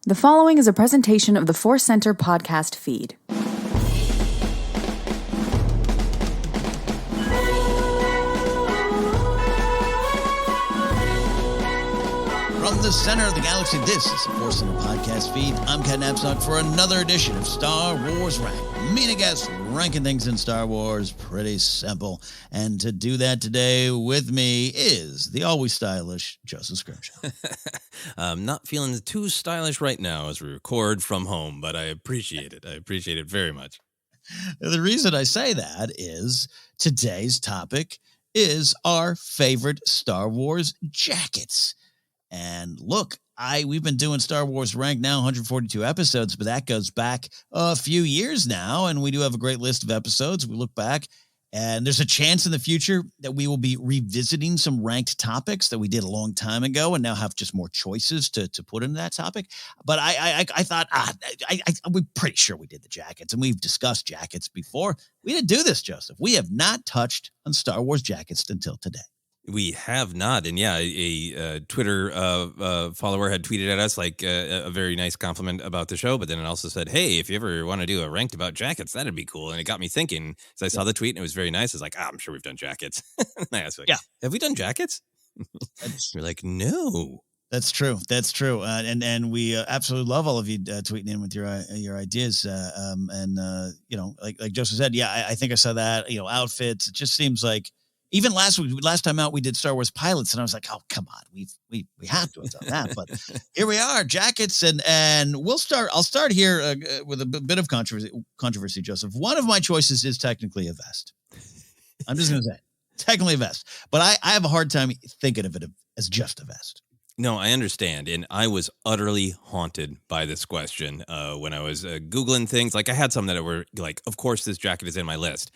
The following is a presentation of the Force Center podcast feed. From the center of the galaxy, this is the Force Center podcast feed. I'm Ken Napsok for another edition of Star Wars Rank. Meet a guest, ranking things in Star Wars, pretty simple. And to do that today with me is the always stylish Joseph Scrimshaw. I'm not feeling too stylish right now as we record from home, but I appreciate it. I appreciate it very much. The reason I say that is today's topic is our favorite Star Wars jackets. And look, we've been doing Star Wars Rank now 142 episodes, but that goes back a few years now, and we do have a great list of episodes. We look back, and there's a chance in the future that we will be revisiting some ranked topics that we did a long time ago and now have just more choices to put into that topic. But I thought, we're pretty sure we did the jackets, and we've discussed jackets before. We didn't do this, Joseph. We have not touched on Star Wars jackets until today. We have not. And yeah, a Twitter follower had tweeted at us like a very nice compliment about the show, but then it also said, hey, if you ever want to do a ranked about jackets, that'd be cool. And it got me thinking, so I saw the tweet and it was very nice. I was like, I'm sure we've done jackets. And I asked, like, have we done jackets? You're like, no. That's true. That's true. And we absolutely love all of you tweeting in with your ideas. Like Joseph said, I think I saw that, outfits. It just seems like, even last time out, we did Star Wars pilots, and I was like, "Oh, come on, we have to have done that." But here we are, jackets, and we'll start. I'll start here with a bit of controversy, Joseph. One of my choices is technically a vest. I'm just going to say it. Technically a vest, but I have a hard time thinking of it as just a vest. No, I understand. And I was utterly haunted by this question when I was Googling things. Like I had some that were like, of course, this jacket is in my list.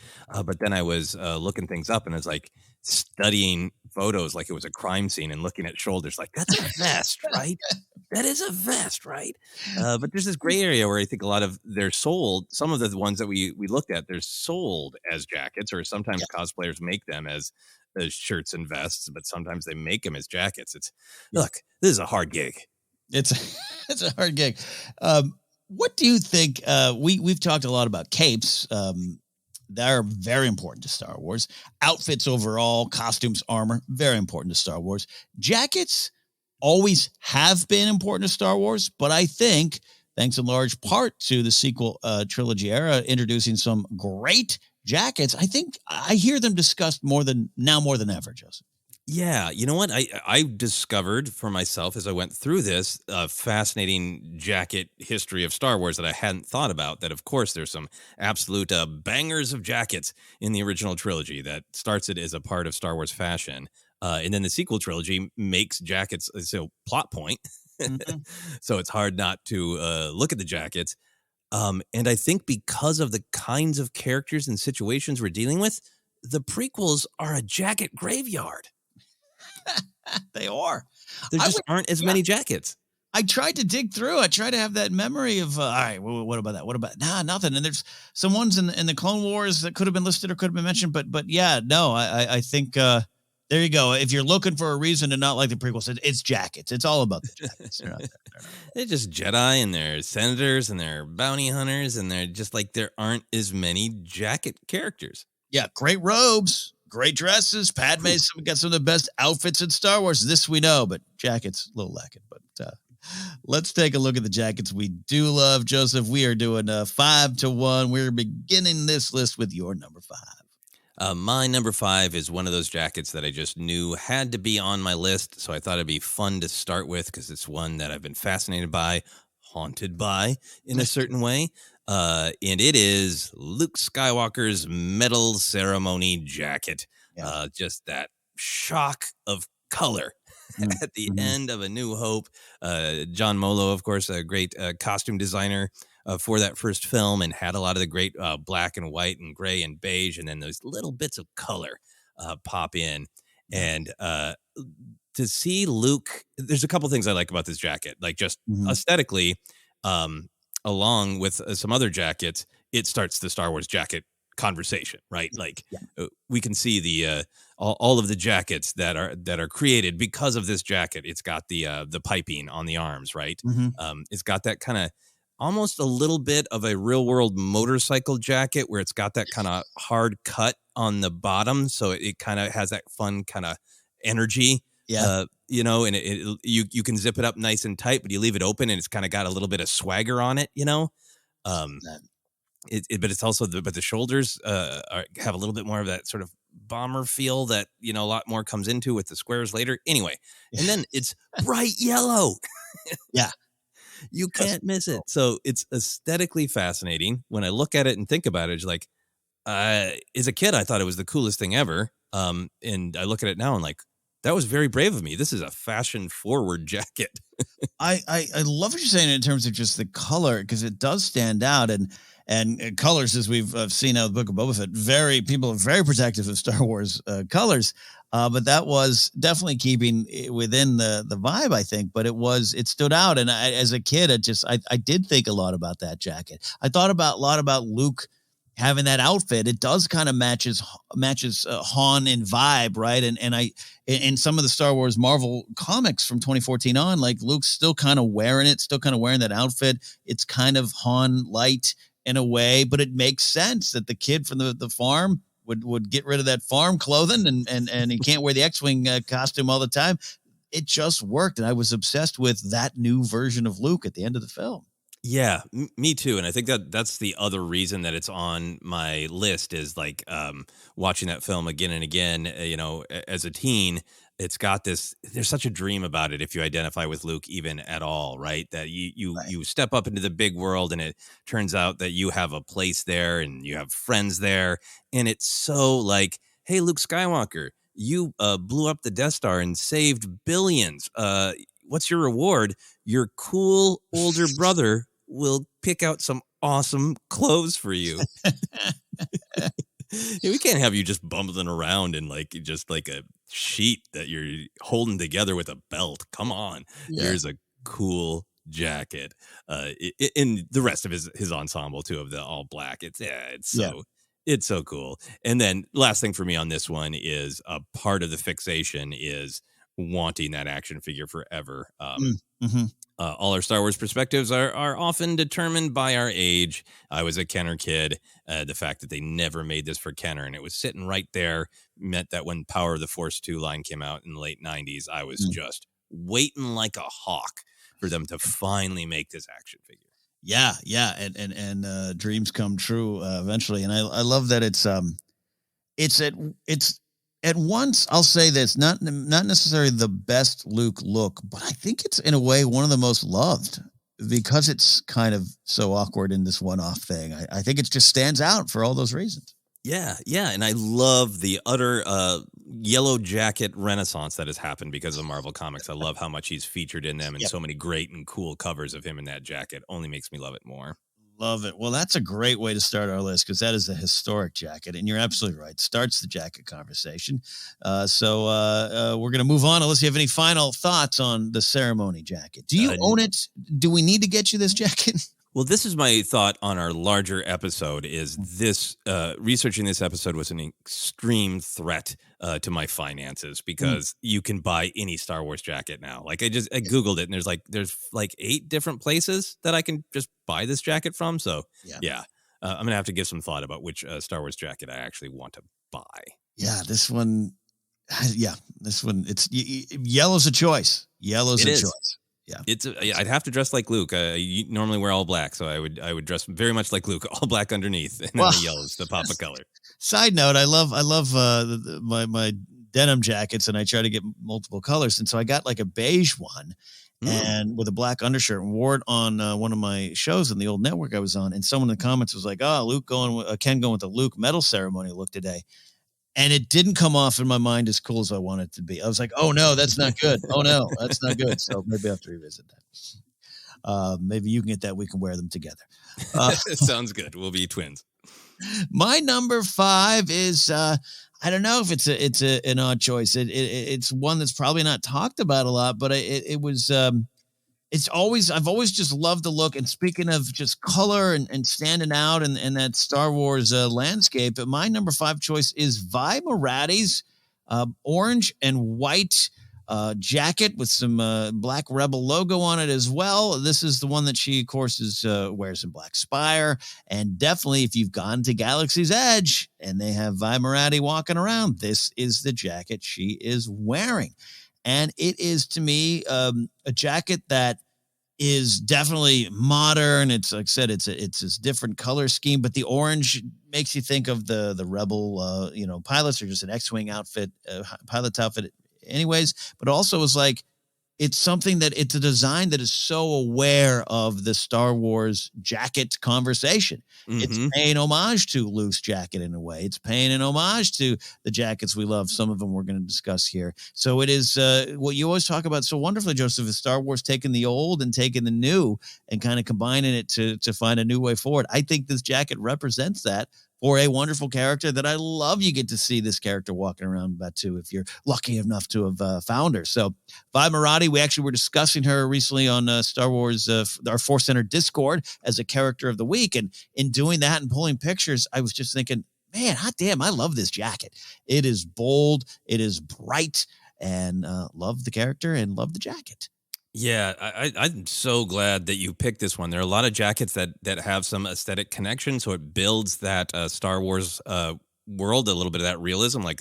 But then I was looking things up and I was like studying photos like it was a crime scene and looking at shoulders like, that's a vest, right? That is a vest, right? But there's this gray area where I think a lot of they're sold. Some of the ones that we looked at, they're sold as jackets, or sometimes cosplayers make them as shirts and vests, but sometimes they make them as jackets. Look, this is a hard gig. It's a hard gig. What do you think? We've talked a lot about capes. That are very important to Star Wars. Outfits overall, costumes, armor, very important to Star Wars. Jackets always have been important to Star Wars, but I think, thanks in large part to the sequel trilogy era, introducing some great jackets, I think I hear them discussed more than ever, Joseph. Yeah, you know what? I discovered for myself as I went through this fascinating jacket history of Star Wars that I hadn't thought about, that, of course, there's some absolute bangers of jackets in the original trilogy that starts it as a part of Star Wars fashion. And then the sequel trilogy makes jackets a plot point. Mm-hmm. So it's hard not to look at the jackets. And I think because of the kinds of characters and situations we're dealing with, the prequels are a jacket graveyard. They are. There just aren't as many jackets. I tried to dig through. I tried to have that memory of, all right, what about that? What about, nothing. And there's some ones in the Clone Wars that could have been listed or could have been mentioned. But yeah, no, I think there you go. If you're looking for a reason to not like the prequels, it's jackets. It's all about the jackets. They're not there. They're just Jedi and they're senators and they're bounty hunters. And they're just like, there aren't as many jacket characters. Yeah, great robes. Great dresses. Padme's got some of the best outfits in Star Wars. This we know, but jackets a little lacking. But let's take a look at the jackets we do love, Joseph. We are doing 5-1. We're beginning this list with your number 5. My number 5 is one of those jackets that I just knew had to be on my list, so I thought it'd be fun to start with because it's one that I've been fascinated by, haunted by in a certain way. And it is Luke Skywalker's medal ceremony jacket. Yeah. Just that shock of color at the end of A New Hope. John Molo, of course, a great costume designer for that first film, and had a lot of the great black and white and gray and beige, and then those little bits of color pop in. And to see Luke, there's a couple things I like about this jacket, like just aesthetically, along with some other jackets, it starts the Star Wars jacket conversation, right? Like Yeah. we can see the all of the jackets that are created because of this jacket. It's got the piping on the arms, right? Mm-hmm. It's got that kind of almost a little bit of a real world motorcycle jacket where it's got that kind of hard cut on the bottom, so it kind of has that fun kind of energy. Yeah. And you can zip it up nice and tight, but you leave it open and it's kind of got a little bit of swagger on it, That- but it's also but the shoulders have a little bit more of that sort of bomber feel that a lot more comes into with the squares later. Anyway, and then it's bright yellow. Yeah. You can't miss it. So it's aesthetically fascinating. When I look at it and think about it, it's like, as a kid, I thought it was the coolest thing ever. And I look at it now and like, that was very brave of me. This is a fashion forward jacket. I love what you're saying in terms of just the color, because it does stand out, and colors, as we've seen out of the Book of Boba Fett, people are very protective of Star Wars colors, but that was definitely keeping within the vibe, I think. But it stood out, and as a kid, I did think a lot about that jacket. I thought a lot about Luke having that outfit. It does kind of matches Han in vibe, right? And in some of the Star Wars Marvel comics from 2014 on, like Luke's still kind of wearing that outfit. It's kind of Han light in a way, but it makes sense that the kid from the farm would get rid of that farm clothing and he can't wear the X-Wing costume all the time. It just worked, and I was obsessed with that new version of Luke at the end of the film. Yeah, me too. And I think that's the other reason that it's on my list is like watching that film again and again, as a teen, it's got this, there's such a dream about it if you identify with Luke even at all, right? That you step up into the big world and it turns out that you have a place there and you have friends there. And it's so like, hey, Luke Skywalker, you blew up the Death Star and saved billions. What's your reward? Your cool older brother will pick out some awesome clothes for you. We can't have you just bumbling around in just like a sheet that you're holding together with a belt. Come on. Yeah. Here's a cool jacket. In the rest of his ensemble too, of the all black. It's so cool. And then last thing for me on this one is a part of the fixation is wanting that action figure forever. All our Star Wars perspectives are often determined by our age. I was a Kenner kid. The fact that they never made this for Kenner and it was sitting right there meant that when Power of the Force 2 line came out in the late 90s, I was just waiting like a hawk for them to finally make this action figure. Yeah, and dreams come true eventually. And I love that it's at once, I'll say this, not necessarily the best Luke look, but I think it's in a way one of the most loved because it's kind of so awkward in this one-off thing. I think it just stands out for all those reasons. Yeah, and I love the utter yellow jacket renaissance that has happened because of Marvel Comics. I love how much he's featured in them and so many great and cool covers of him in that jacket. Only makes me love it more. Love it. Well, that's a great way to start our list because that is a historic jacket, and you're absolutely right. Starts the jacket conversation. So we're going to move on unless you have any final thoughts on the ceremony jacket. Do you own it? Do we need to get you this jacket? Well, this is my thought on our larger episode is this researching this episode was an extreme threat to my finances because you can buy any Star Wars jacket now. Like I Googled it and there's 8 different places that I can just buy this jacket from. So I'm going to have to give some thought about which Star Wars jacket I actually want to buy. Yeah, this one, it's yellow's a choice. Yellow's a choice. Yeah, I'd have to dress like Luke. You normally wear all black, so I would dress very much like Luke, all black underneath, and then the yellow's the pop of color. Side note: I love my denim jackets, and I try to get multiple colors, and so I got like a beige one, and with a black undershirt, and wore it on one of my shows in the old network I was on, and someone in the comments was like, "Oh, Ken going with the Luke medal ceremony look today." And it didn't come off in my mind as cool as I wanted it to be. I was like, oh, no, that's not good. Oh, no, that's not good. So maybe I have to revisit that. Maybe you can get that. We can wear them together. Sounds good. We'll be twins. My number 5 is, I don't know if it's an odd choice. It's one that's probably not talked about a lot, but it was I've always just loved the look. And speaking of just color and standing out in that Star Wars landscape, my number 5 choice is Vi Moradi's orange and white jacket with some Black Rebel logo on it as well. This is the one that she, of course, wears in Black Spire. And definitely, if you've gone to Galaxy's Edge and they have Vi Moradi walking around, this is the jacket she is wearing. And it is, to me, a jacket that is definitely modern. It's like I said, it's this different color scheme, but the orange makes you think of the Rebel, pilots, or just an X-wing outfit, pilot's outfit, anyways. But also is like, it's something that it's a design that is so aware of the Star Wars jacket conversation. Mm-hmm. It's paying homage to Luke's jacket in a way. It's paying an homage to the jackets we love. Some of them we're going to discuss here. So it is what you always talk about so wonderfully, Joseph, is Star Wars taking the old and taking the new and kind of combining it to find a new way forward. I think this jacket represents that for a wonderful character that I love. You get to see this character walking around about too, if you're lucky enough to have found her. So Vi Moradi, we actually were discussing her recently on Star Wars, our Force Center Discord, as a character of the week. And in doing that and pulling pictures, I was just thinking, man, hot damn, I love this jacket. It is bold. It is bright, and love the character and love the jacket. Yeah, I'm so glad that you picked this one. There are a lot of jackets that have some aesthetic connection, so it builds that Star Wars world, a little bit of that realism. Like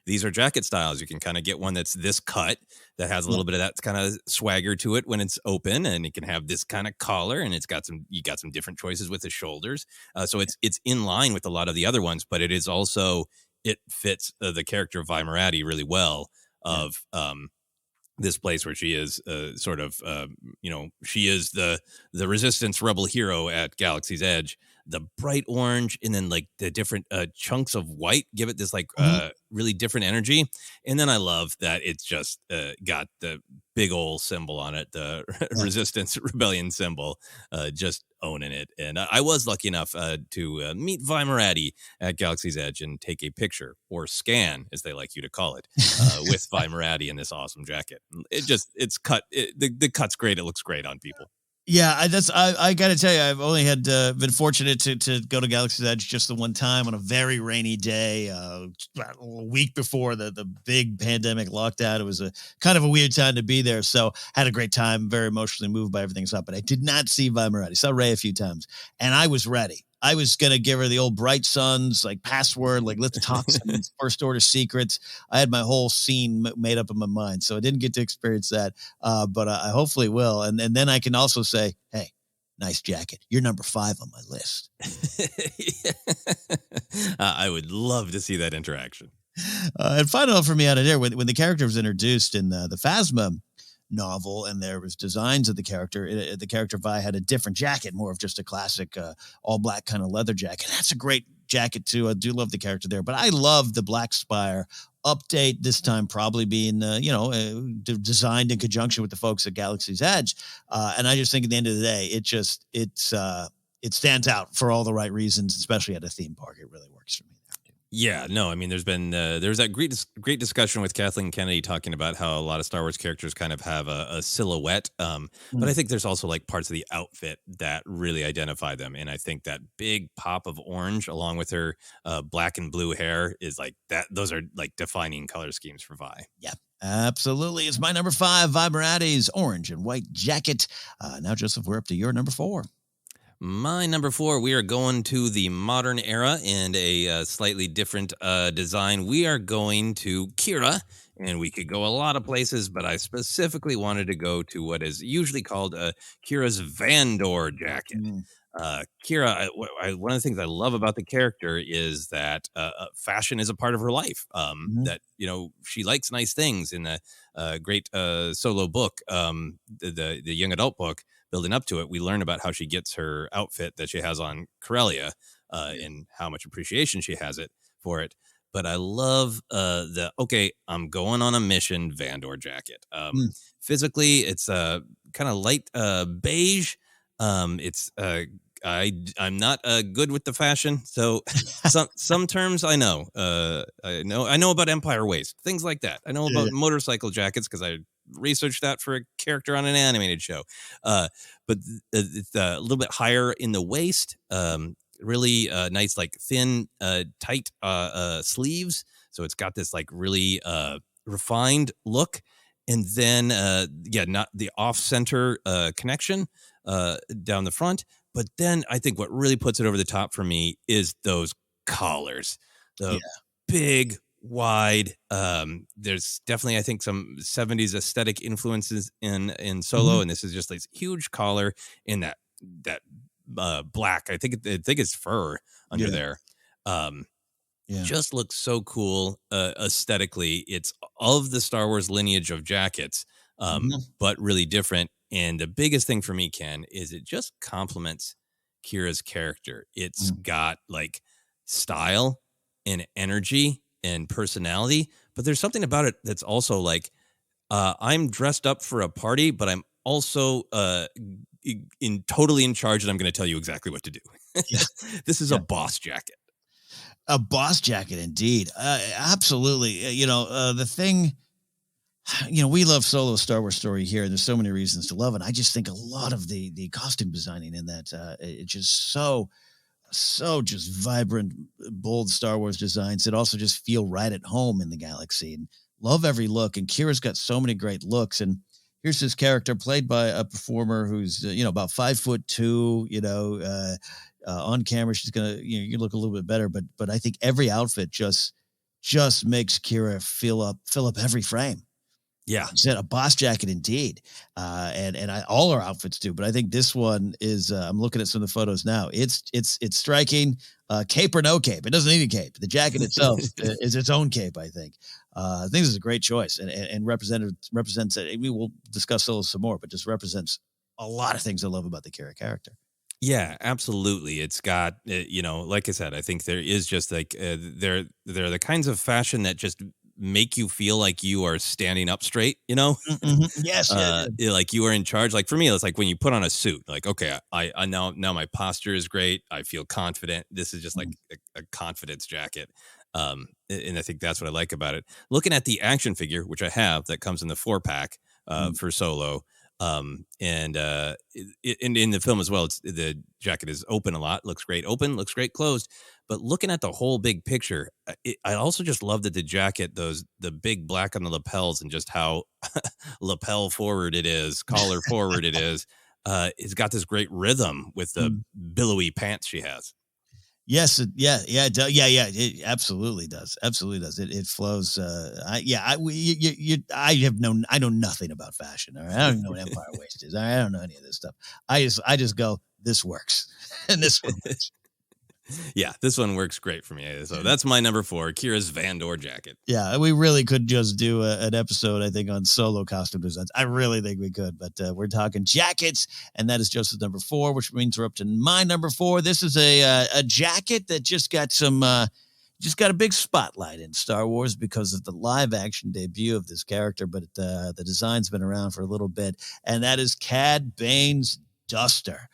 these are jacket styles. You can kind of get one that's this cut that has a little bit of that kind of swagger to it when it's open, and it can have this kind of collar, and you got some different choices with the shoulders. So it's in line with a lot of the other ones, but it is also, it fits the character of Vi Moradi really well. This place where she is she is the Resistance rebel hero at Galaxy's Edge. The bright orange and then like the different chunks of white give it this like really different energy. And then I love that it's just got the big old symbol on it, the Resistance Rebellion symbol, just owning it. And I was lucky enough to meet Vi Moradi at Galaxy's Edge and take a picture, or scan, as they like you to call it, with Vi Moradi in this awesome jacket. The cut's great. It looks great on people. Yeah, I got to tell you, I've only had been fortunate to go to Galaxy's Edge just the one time on a very rainy day, a week before the big pandemic lockdown. It was a kind of a weird time to be there, so had a great time. Very emotionally moved by everything up, but I did not see Vi Moradi. Saw Rey a few times, and I was ready. I was going to give her the old Bright Suns, like password, like let's talk some first order secrets. I had my whole scene made up in my mind. So I didn't get to experience that, but I hopefully will. And then I can also say, hey, nice jacket. You're number 5 on my list. I would love to see that interaction. And final for me out of there, when the character was introduced in the Phasma novel and there was designs of the character Vi had a different jacket, more of just a classic all black kind of leather jacket. That's a great jacket too. I do love the character there, but I love the Black Spire update this time, probably being designed in conjunction with the folks at Galaxy's Edge, and I just think at the end of the day it stands out for all the right reasons, especially at a theme park. It really works for me. Yeah, no, I mean, there's that great discussion with Kathleen Kennedy talking about how a lot of Star Wars characters kind of have a silhouette, but I think there's also like parts of the outfit that really identify them, and I think that big pop of orange along with her black and blue hair is like that. Those are like defining color schemes for Vi. Yeah. Absolutely. It's my number 5, Vi Moradi's orange and white jacket. Now, Joseph, we're up to your number 4. My number 4, we are going to the modern era and a slightly different design. We are going to Kira, and we could go a lot of places, but I specifically wanted to go to what is usually called Kira's Vandor Jacket. Kira, one of the things I love about the character is that fashion is a part of her life. That she likes nice things. In the great solo book, the young adult book, building up to it, we learn about how she gets her outfit that she has on Corellia, and how much appreciation she has for it. But I love I'm going on a mission Vandor jacket. Physically, it's kind of light beige. I'm not good with the fashion, so some terms I know. I know about Empire Waist, things like that. I know about motorcycle jackets because I research that for a character on an animated show. But it's a little bit higher in the waist. Really nice, like thin, tight sleeves. So it's got this like really refined look. And then, not the off-center connection down the front. But then I think what really puts it over the top for me is those collars. The big, wide. There's definitely, I think, some 70s aesthetic influences in Solo, and this is just like this huge collar in that black. I think it's fur under there. Just looks so cool aesthetically. It's of the Star Wars lineage of jackets, but really different. And the biggest thing for me, Ken, is it just complements Kira's character. It's got like style and energy and personality, but there's something about it that's also like, I'm dressed up for a party, but I'm also totally in charge, and I'm going to tell you exactly what to do. This is a boss jacket. A boss jacket, indeed. Absolutely. The thing, we love Solo Star Wars story here. There's so many reasons to love it. I just think a lot of the costume designing in that, it's just so just vibrant, bold Star Wars designs that also just feel right at home in the galaxy, and love every look. And Kira's got so many great looks. And here's this character played by a performer who's, about 5'2", on camera. She's going to, you look a little bit better, but I think every outfit just makes Kira fill up every frame. Yeah. She said a boss jacket indeed. And all our outfits do, but I think this one is, I'm looking at some of the photos now. It's striking, cape or no cape. It doesn't need a cape. The jacket itself is its own cape, I think. I think this is a great choice and represents it. We will discuss Solo some more, but just represents a lot of things I love about the Kira character. Yeah, absolutely. It's got, like I said, I think there is just like, they're the kinds of fashion that just make you feel like you are standing up straight, Yes. Like you are in charge. Like for me, it's like when you put on a suit, like, okay, I now my posture is great. I feel confident. This is just like a confidence jacket. And I think that's what I like about it. Looking at the action figure, which I have, that comes in the 4-pack for Solo. And in the film as well, the jacket is open a lot. Looks great open, looks great closed. But looking at the whole big picture, I also just love that the jacket, the big black on the lapels, and just how lapel forward it is, collar forward it is. It's got this great rhythm with the billowy pants she has. Yes. It absolutely does. Absolutely does. It flows. I know nothing about fashion. All right? I don't even know what Empire Waist is. I don't know any of this stuff. I just go, this works. And this one works. Yeah, this one works great for me. So that's my number 4, Kira's Vandor jacket. Yeah, we really could just do an episode, I think, on Solo costume designs. I really think we could, but we're talking jackets, and that is Joseph's number 4, which means we're up to my number 4. This is a jacket that just got a big spotlight in Star Wars because of the live-action debut of this character, but the design's been around for a little bit, and that is Cad Bane's duster.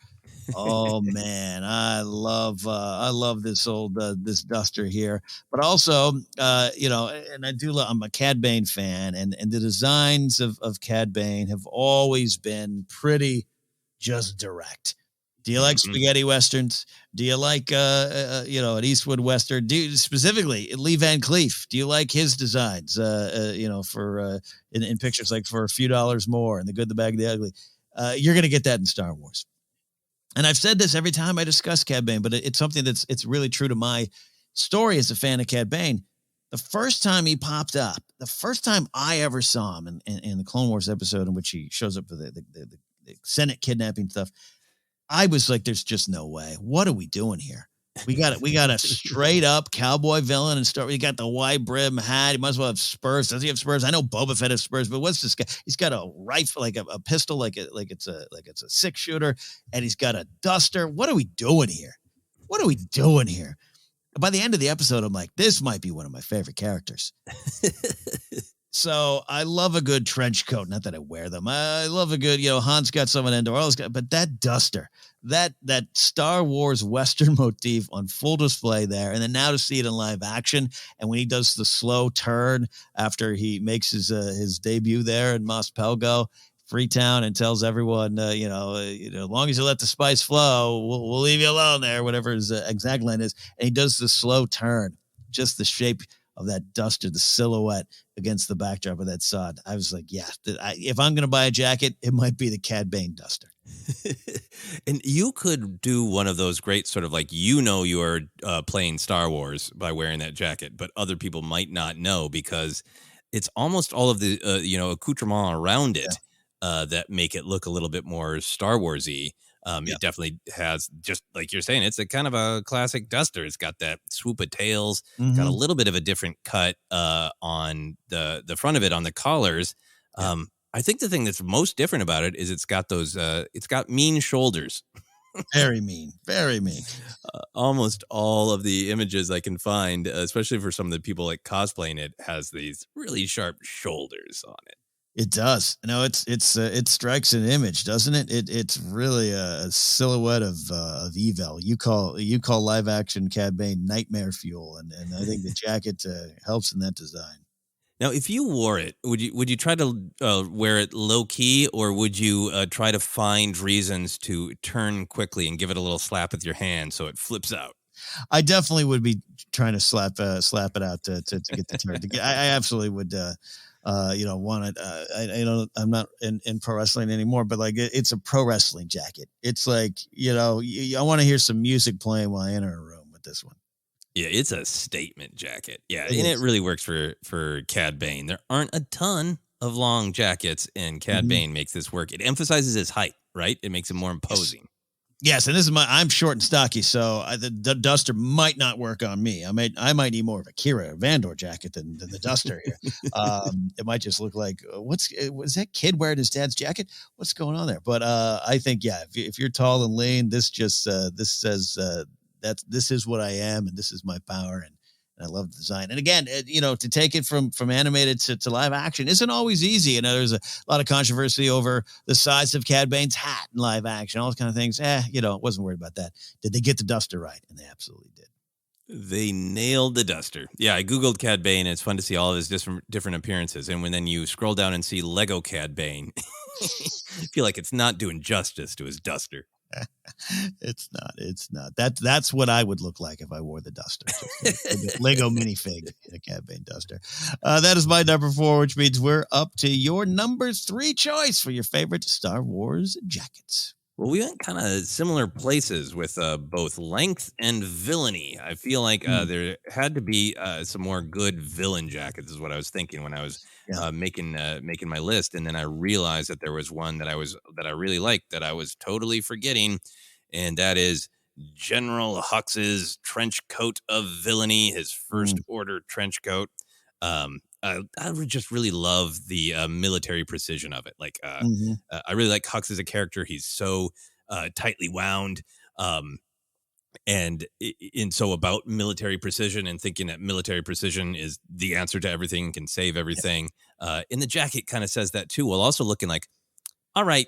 Oh man, I love this old this duster here, but also and I'm a Cad Bane fan, and the designs of Cad Bane have always been pretty just direct. Do you like spaghetti westerns? Do you like an Eastwood western? Do you, specifically Lee Van Cleef? Do you like his designs? For in pictures, like For a Few Dollars More and The Good, the Bad, the Ugly. You're gonna get that in Star Wars. And I've said this every time I discuss Cad Bane, but it's something it's really true to my story as a fan of Cad Bane. The first time he popped up, the first time I ever saw him in the Clone Wars episode in which he shows up for the Senate kidnapping stuff, I was like, there's just no way. What are we doing here? We got a straight up cowboy villain and start. We got the wide brim hat. He might as well have spurs. Does he have spurs? I know Boba Fett has spurs, but what's this guy? He's got a rifle, like a pistol, like it's a 6-shooter, and he's got a duster. What are we doing here? By the end of the episode, I'm like, this might be one of my favorite characters. So I love a good trench coat. Not that I wear them. I love a good, Han's got some in Andor, all those guys, but that duster, that Star Wars Western motif on full display there. And then now to see it in live action. And when he does the slow turn after he makes his debut there in Mos Pelgo, Freetown, and tells everyone, as long as you let the spice flow, we'll leave you alone there, whatever his exact line is. And he does the slow turn, just the shape of that duster, the silhouette against the backdrop of that sod. I was like, yeah, if I'm going to buy a jacket, it might be the Cad Bane duster. And you could do one of those great sort of like, you are playing Star Wars by wearing that jacket, but other people might not know because it's almost all of the, accoutrement around it that make it look a little bit more Star Wars-y. It definitely has, just like you're saying, it's a kind of a classic duster. It's got that swoop of tails, got a little bit of a different cut on the front of it on the collars. I think the thing that's most different about it is it's got those, it's got mean shoulders. Very mean, very mean. Almost all of the images I can find, especially for some of the people like cosplaying it, has these really sharp shoulders on it. It does. No, it strikes an image, doesn't it? It's really a silhouette of evil. You call live action Cad Bane nightmare fuel, and I think the jacket helps in that design. Now, if you wore it, would you try to wear it low key, or would you try to find reasons to turn quickly and give it a little slap with your hand so it flips out? I definitely would be trying to slap it out to get the turn. I absolutely would. Want it. I'm not in pro wrestling anymore, but like it's a pro wrestling jacket. It's like, I want to hear some music playing while I enter a room with this one. Yeah, it's a statement jacket. Yeah, and it really works for Cad Bane. There aren't a ton of long jackets, and Cad Bane makes this work. It emphasizes his height, right? It makes him more imposing. Yes, and I'm short and stocky, so the duster might not work on me. I might need more of a Vandor jacket than the duster here. It might just look like was that kid wearing his dad's jacket? What's going on there? But I think if you're tall and lean, this just this says this is what I am, and this is my power, and I love the design. And again, to take it from animated to live action isn't always easy. There's a lot of controversy over the size of Cad Bane's hat in live action, all those kind of things. Wasn't worried about that. Did they get the duster right? And they absolutely did. They nailed the duster. Yeah, I Googled Cad Bane, and it's fun to see all of his different appearances. And then you scroll down and see Lego Cad Bane, I feel like it's not doing justice to his duster. It's not. That's what I would look like if I wore the duster. Just a Lego minifig in a Cad Bane duster. That is my number 4, which means we're up to your number 3 choice for your favorite Star Wars jackets. Well, we went kind of similar places with both length and villainy. I feel like there had to be some more good villain jackets is what I was thinking when I was making my list. And then I realized that there was one that I really liked that I was totally forgetting. And that is General Hux's trench coat of villainy, his first order trench coat. I would just really love the military precision of it. Like, I really like Hux as a character. He's so tightly wound, and so about military precision and thinking that military precision is the answer to everything, can save everything. And the jacket kind of says that too, while also looking like, all right,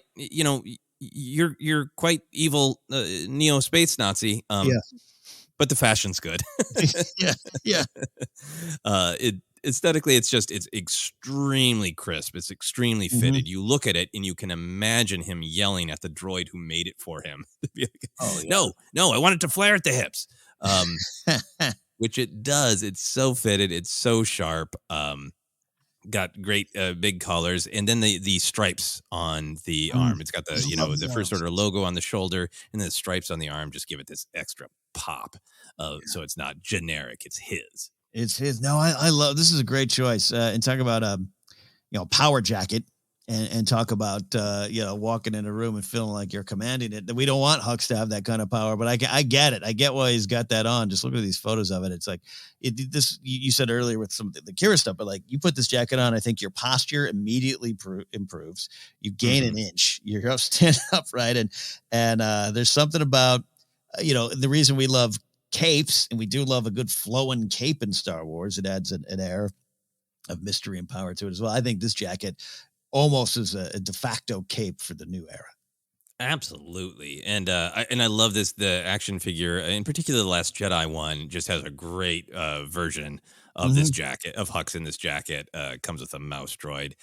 you're quite evil, neo space Nazi. But the fashion's good. yeah. Aesthetically, it's extremely crisp. It's extremely fitted. You look at it and you can imagine him yelling at the droid who made it for him. No, I want it to flare at the hips. Which it does. It's so fitted. It's so sharp. Got great big colors, and then the stripes on the arm. It's got the first order logo on the shoulder, and the stripes on the arm just give it this extra pop. So it's not generic. It's his. It's his. No, I love, this is a great choice. And talk about, power jacket and talk about, walking in a room and feeling like you're commanding it. We don't want Hux to have that kind of power, but I get it. I get why he's got that on. Just look at these photos of it. It's like you said earlier with some of the Kira stuff, but like you put this jacket on, I think your posture immediately improves. You gain an inch. You're up, stand upright. And there's something about, the reason we love capes, and we do love a good flowing cape in Star Wars. It adds an air of mystery and power to it as well. I think this jacket almost is a de facto cape for the new era. Absolutely. And I love this. The action figure, in particular, the Last Jedi one, just has a great version of this jacket, of Hux in this jacket. Comes with a mouse droid.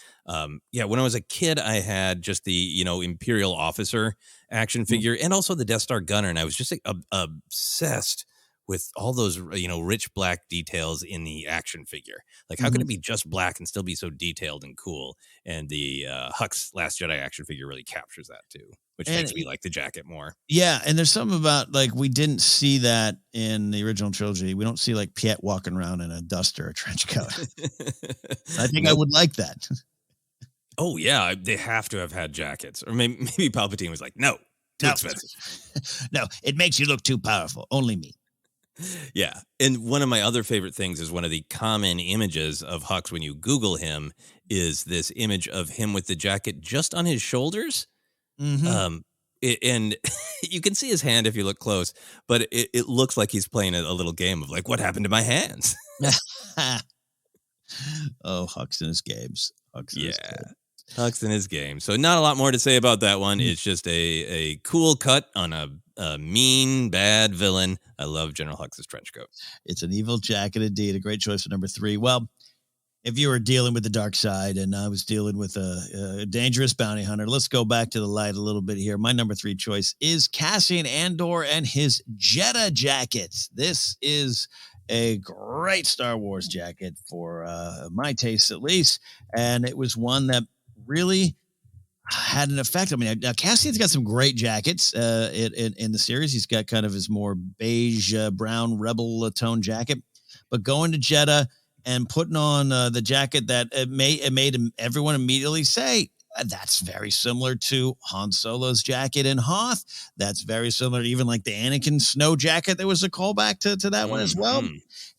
Yeah, when I was a kid, I had just the, Imperial officer action figure and also the Death Star gunner. And I was just obsessed with all those, rich black details in the action figure. Like, how could it be just black and still be so detailed and cool? And the Hux Last Jedi action figure really captures that too, which makes me like the jacket more. Yeah, and there's something about, like, we didn't see that in the original trilogy. We don't see, like, Piet walking around in a duster or trench coat. I think I would like that. Oh, yeah, they have to have had jackets. Or maybe Palpatine was like, no, too expensive. No, it makes you look too powerful. Only me. Yeah. And one of my other favorite things is one of the common images of Hux when you Google him is this image of him with the jacket just on his shoulders. And you can see his hand if you look close, but it looks like he's playing a little game of like, what happened to my hands? Oh, Hux in his games. Hux in his game. So not a lot more to say about that one. It's just a cool cut on a mean, bad villain. I love General Hux's trench coat. It's an evil jacket indeed. A great choice for number 3. Well, if you were dealing with the dark side and I was dealing with a dangerous bounty hunter, let's go back to the light a little bit here. My number 3 choice is Cassian Andor and his Jedha jacket. This is a great Star Wars jacket for my taste, at least. And it was one that really had an effect. I mean, now Cassian's got some great jackets in the series. He's got kind of his more beige, brown rebel tone jacket. But going to Jedha and putting on the jacket that it made everyone immediately say, that's very similar to Han Solo's jacket in Hoth. That's very similar to even like the Anakin snow jacket. There was a callback to that one as well.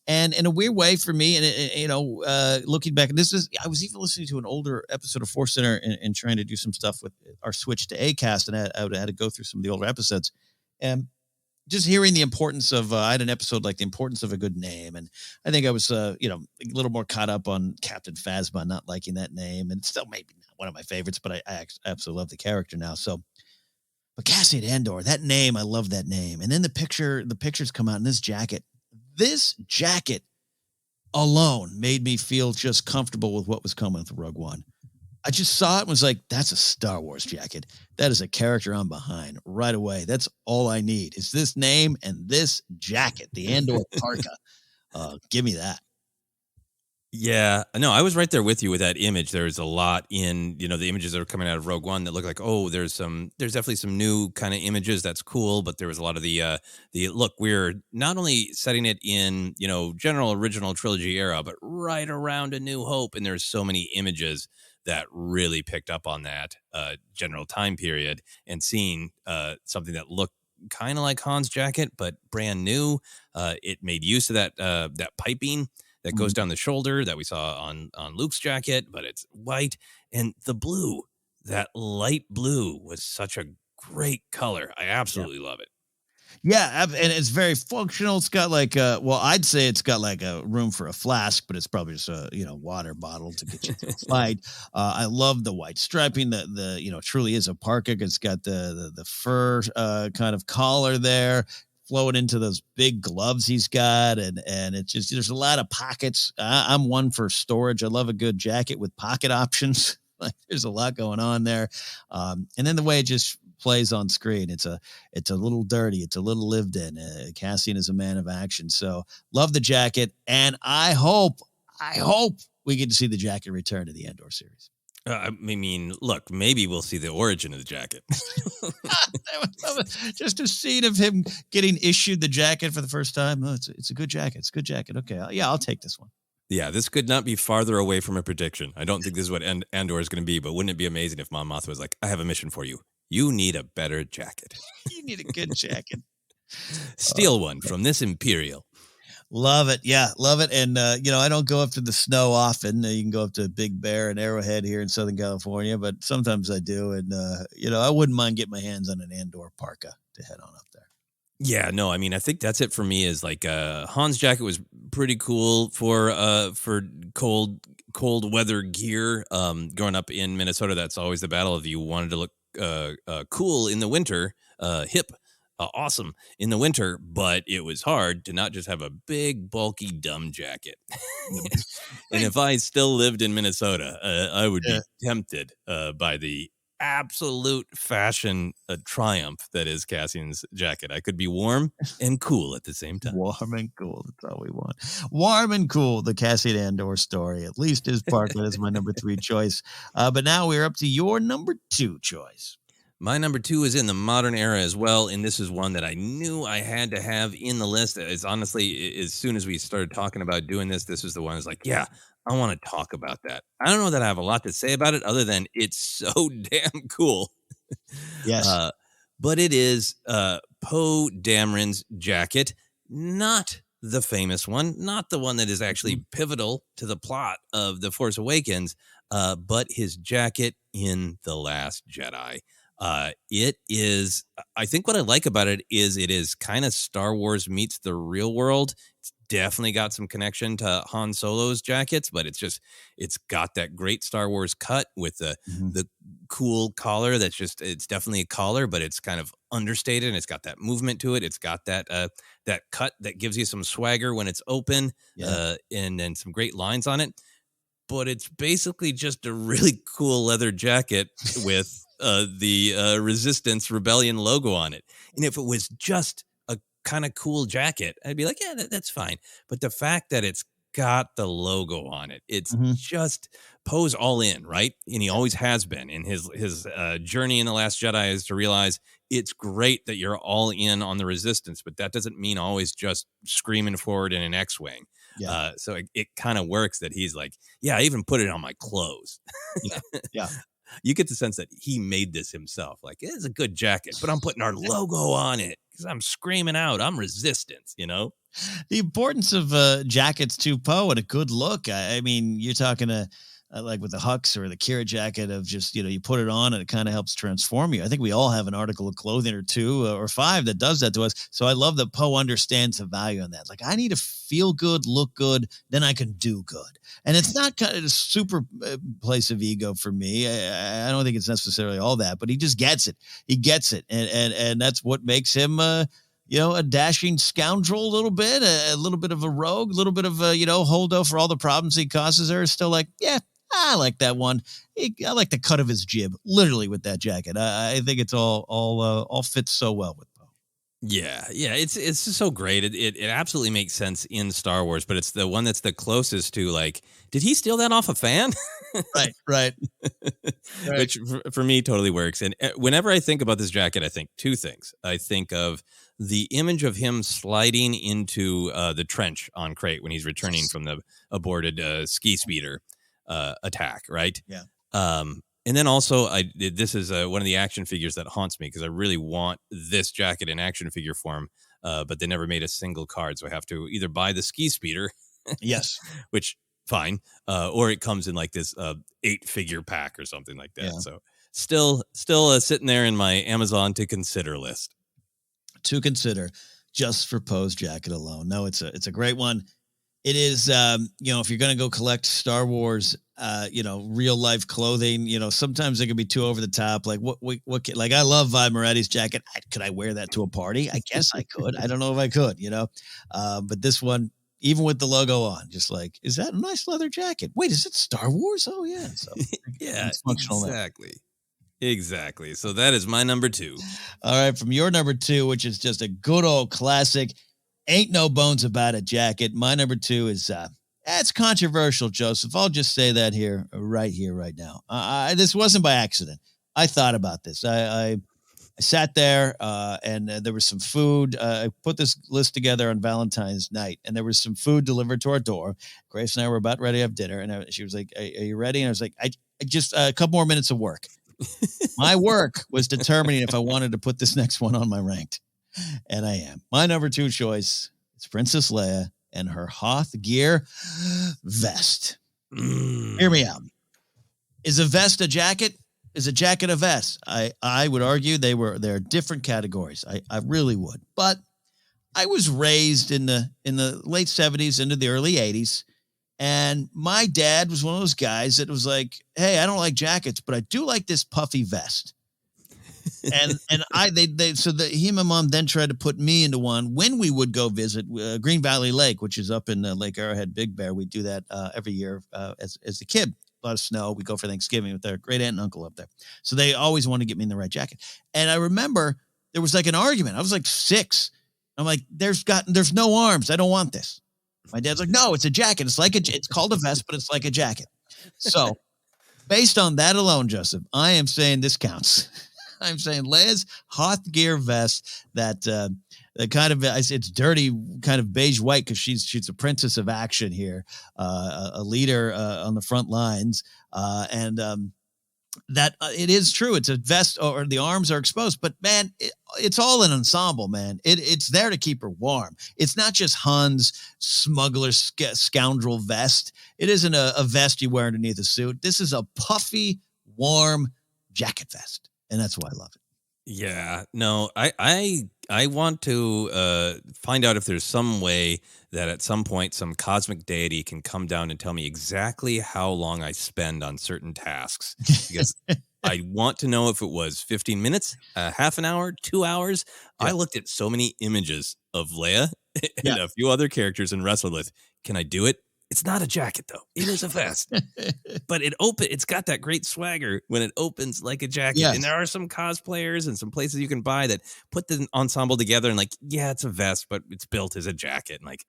And in a weird way for me, and looking back, I was even listening to an older episode of Force Center and trying to do some stuff with our switch to Acast, and I had to go through some of the older episodes, and just hearing the importance of, I had an episode like the importance of a good name, and I think I was, a little more caught up on Captain Phasma, not liking that name, and still maybe not one of my favorites, but I absolutely love the character now. So, but Cassian Andor, that name, I love that name, and then the pictures come out in this jacket. This jacket alone made me feel just comfortable with what was coming with Rogue One. I just saw it and was like, that's a Star Wars jacket. That is a character I'm behind right away. That's all I need is this name and this jacket, the Andor Parka. Give me that. Yeah, no, I was right there with you with that image. There's a lot in, the images that are coming out of Rogue One that look like, oh, there's definitely some new kind of images. That's cool. But there was a lot of the look, we're not only setting it in, general original trilogy era, but right around A New Hope. And there's so many images that really picked up on that general time period and seeing something that looked kind of like Han's jacket, but brand new. It made use of that piping that goes down the shoulder that we saw on Luke's jacket, but it's white. And the blue, that light blue was such a great color. I absolutely love it. Yeah, and it's very functional. It's got like I'd say it's got like a room for a flask, but it's probably just a water bottle to get you through the fight. I love the white striping. The truly is a parka. It's got the fur kind of collar there, flowing into those big gloves he's got, and it's just there's a lot of pockets. I'm one for storage. I love a good jacket with pocket options. Like there's a lot going on there, and then the way it just plays on screen, it's a little dirty, it's a little lived in. Cassian is a man of action, so love the jacket, and I hope we get to see the jacket return to the Andor series. I mean, look, maybe we'll see the origin of the jacket. Just a scene of him getting issued the jacket for the first time. Oh, it's a good jacket. It's a good jacket. Okay, yeah, I'll take this one. Yeah, this could not be farther away from a prediction. I don't think this is what Andor is going to be, but wouldn't it be amazing if Mon Mothma was like, I have a mission for you. You need a better jacket. You need a good jacket. Steal one from this Imperial. Love it. Yeah, love it. And, I don't go up to the snow often. You can go up to Big Bear and Arrowhead here in Southern California, but sometimes I do. And, I wouldn't mind getting my hands on an Andor Parka to head on up there. Yeah, no, I mean, I think that's it for me. Is like Han's jacket was pretty cool for cold weather gear. Growing up in Minnesota, that's always the battle. If you wanted to look cool in the winter, hip, awesome in the winter, but it was hard to not just have a big bulky dumb jacket. And if I still lived in Minnesota, I would be tempted by the absolute fashion triumph that is Cassian's jacket. I could be warm and cool at the same time. Warm and cool. That's all we want. Warm and cool. The Cassian Andor story. At least his Parka is my number 3 choice. But now we're up to your number 2 choice. My number 2 is in the modern era as well, and this is one that I knew I had to have in the list. It's honestly, as soon as we started talking about doing this, this was the one I was like, yeah, I want to talk about that. I don't know that I have a lot to say about it other than it's so damn cool. Yes. But it is Poe Dameron's jacket, not the famous one, not the one that is actually pivotal to the plot of The Force Awakens, but his jacket in The Last Jedi. It is, I think what I like about it is kind of Star Wars meets the real world. It's definitely got some connection to Han Solo's jackets, but it's got that great Star Wars cut with the cool collar. It's definitely a collar, but it's kind of understated and it's got that movement to it. It's got that cut that gives you some swagger when it's open, and then some great lines on it. But it's basically just a really cool leather jacket with the Resistance Rebellion logo on it. And if it was just a kind of cool jacket, I'd be like, yeah, that's fine. But the fact that it's got the logo on it, it's just Poe's all in, right? And he always has been. In his journey in The Last Jedi is to realize it's great that you're all in on the Resistance, but that doesn't mean always just screaming forward in an X-Wing. Yeah. So it kind of works that he's like, yeah, I even put it on my clothes. Yeah. You get the sense that he made this himself. Like, it's a good jacket, but I'm putting our logo on it because I'm screaming out, I'm Resistance, you know? The importance of jackets to Poe and a good look. I mean, you're talking like with the Hux or the Kira jacket of just, you put it on and it kind of helps transform you. I think we all have an article of clothing or 2 or 5 that does that to us. So I love that Poe understands the value in that. Like, I need to feel good, look good, then I can do good. And it's not kind of a super place of ego for me. I don't think it's necessarily all that, but he just gets it. He gets it. And that's what makes him, a dashing scoundrel a little bit of a rogue, a little bit of a, holdo for all the problems he causes her. Still like, yeah, I like that one. I like the cut of his jib, literally, with that jacket. I think it's all fits so well with Poe. Yeah, it's just so great. It absolutely makes sense in Star Wars, but it's the one that's the closest to, like, did he steal that off a fan? Right. Which for me totally works. And whenever I think about this jacket, I think 2 things. I think of the image of him sliding into the trench on Crate when he's returning from the aborted ski speeder attack, right? Yeah. And then also, this is one of the action figures that haunts me because I really want this jacket in action figure form, but they never made a single card, so I have to either buy the ski speeder, yes, which fine, or it comes in like this 8-figure pack or something like that. Yeah. So still sitting there in my Amazon to consider list. To consider, just for Poe's jacket alone. No, it's a great one. It is, if you're going to go collect Star Wars, real life clothing, sometimes it can be too over the top. Like like I love Vi Moretti's jacket. Could I wear that to a party? I guess I could. I don't know if I could, but this one, even with the logo on, just like, is that a nice leather jacket? Wait, is it Star Wars? Oh yeah. So yeah, it's functional. Exactly. So that is my number 2. All right. From your number 2, which is just a good old classic, ain't no bones about it jacket. My number 2 is, it's controversial, Joseph. I'll just say that here, right now. This wasn't by accident. I thought about this. I sat there and there was some food. I put this list together on Valentine's night, and there was some food delivered to our door. Grace and I were about ready to have dinner, and she was like, "Are you ready?" And I was like, "I just a couple more minutes of work." My work was determining if I wanted to put this next one on my ranked, and I am. My number 2 choice is Princess Leia and her Hoth gear vest. Hear me out. Is a vest a jacket? Is a jacket a vest? I would argue they're different categories. I really would. But I was raised in the late 70s into the early 80s. And my dad was one of those guys that was like, hey, I don't like jackets, but I do like this puffy vest. And he and my mom then tried to put me into one when we would go visit Green Valley Lake, which is up in Lake Arrowhead, Big Bear. We do that every year as a kid. A lot of snow. We go for Thanksgiving with their great aunt and uncle up there. So they always want to get me in the right jacket. And I remember there was like an argument. I was like 6. I'm like, there's no arms. I don't want this. My dad's like, no, it's a jacket. It's called a vest, but it's like a jacket. So based on that alone, Joseph, I am saying this counts. I'm saying Leia's Hoth gear vest that kind of, it's dirty, kind of beige white because she's a princess of action here, a leader on the front lines, and that it is true. It's a vest, or the arms are exposed, but man, it's all an ensemble, man. It's there to keep her warm. It's not just Han's smuggler scoundrel vest. It isn't a vest you wear underneath a suit. This is a puffy, warm jacket vest. And that's why I love it. Yeah, no, I want to find out if there's some way that at some point some cosmic deity can come down and tell me exactly how long I spend on certain tasks. Because I want to know if it was 15 minutes, half an hour, 2 hours. Yeah. I looked at so many images of Leia and a few other characters and wrestled with. Can I do it? It's not a jacket, though. It is a vest. But it's got that great swagger when it opens like a jacket. Yes. And there are some cosplayers and some places you can buy that put the ensemble together and like, yeah, it's a vest, but it's built as a jacket. And like,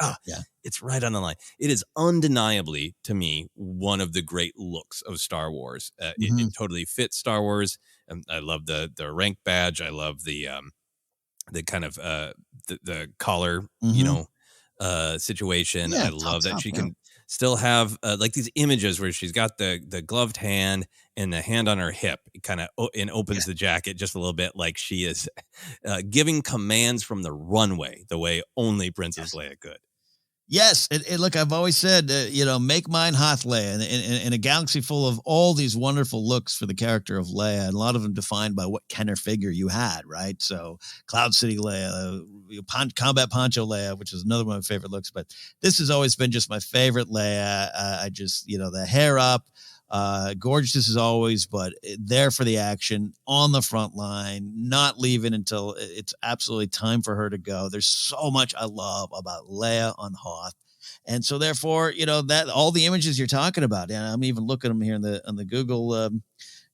it's right on the line. It is undeniably, to me, one of the great looks of Star Wars. It totally fits Star Wars. I love the rank badge. I love the kind of the collar, situation. Yeah, I love that she can still have like these images where she's got the gloved hand and the hand on her hip. It kind of opens the jacket just a little bit, like she is giving commands from the runway the way only Princess Leia could. Yes. Look, I've always said, make mine Hoth Leia in a galaxy full of all these wonderful looks for the character of Leia, and a lot of them defined by what Kenner figure you had, right? So Cloud City Leia, Combat Poncho Leia, which is another one of my favorite looks, but this has always been just my favorite Leia. I just, the hair up, gorgeous as always, but there for the action, on the front line, not leaving until it's absolutely time for her to go. There's so much I love about Leia on Hoth. And so therefore, that all the images you're talking about, and I'm even looking at them here on the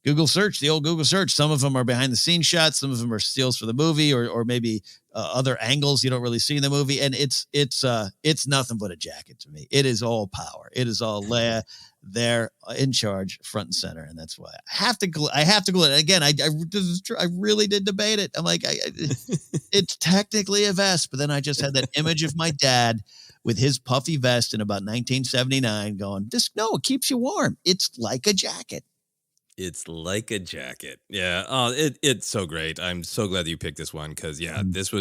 Google search, the old Google search. Some of them are behind the scenes shots. Some of them are steals for the movie or maybe other angles you don't really see in the movie. And it's nothing but a jacket to me. It is all power. It is all Leia there in charge, front and center. And that's why I have to glue it. Again, I really did debate it. I'm like, it's technically a vest, but then I just had that image of my dad with his puffy vest in about 1979 going, it keeps you warm. It's like a jacket. It's like a jacket. Yeah. Oh, it's so great. I'm so glad that you picked this one because this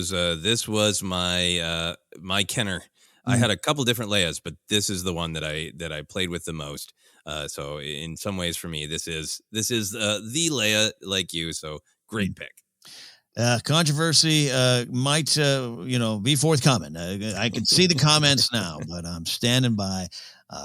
was my my Kenner. I had a couple different Leias, but this is the one that I played with the most. So in some ways for me, this is the Leia like you. So great pick. Controversy might be forthcoming. I can see the comments now, but I'm standing by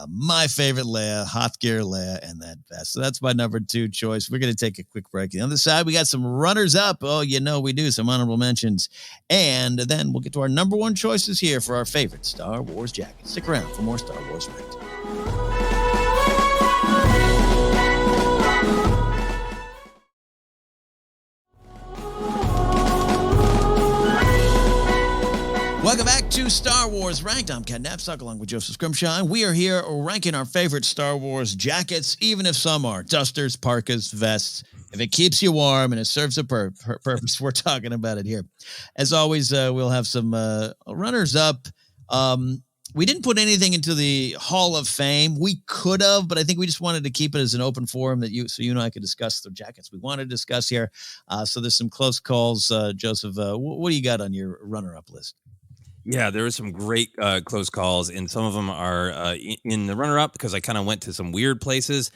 my favorite Leia, Hoth gear Leia, and that vest. So that's my number 2 choice. We're going to take a quick break. On the other side, we got some runners up. Oh, we do some honorable mentions. And then we'll get to our number 1 choices here for our favorite Star Wars jackets. Stick around for more Star Wars Ranked. Welcome back to Star Wars Ranked. I'm Ken Napstok along with Joseph Scrimshaw. We are here ranking our favorite Star Wars jackets, even if some are dusters, parkas, vests. If it keeps you warm and it serves a purpose, we're talking about it here. As always, we'll have some runners up. We didn't put anything into the Hall of Fame. We could have, but I think we just wanted to keep it as an open forum so you and I could discuss the jackets we want to discuss here. So there's some close calls. Joseph, what do you got on your runner-up list? Yeah, there were some great close calls, and some of them are in the runner-up because I kind of went to some weird places.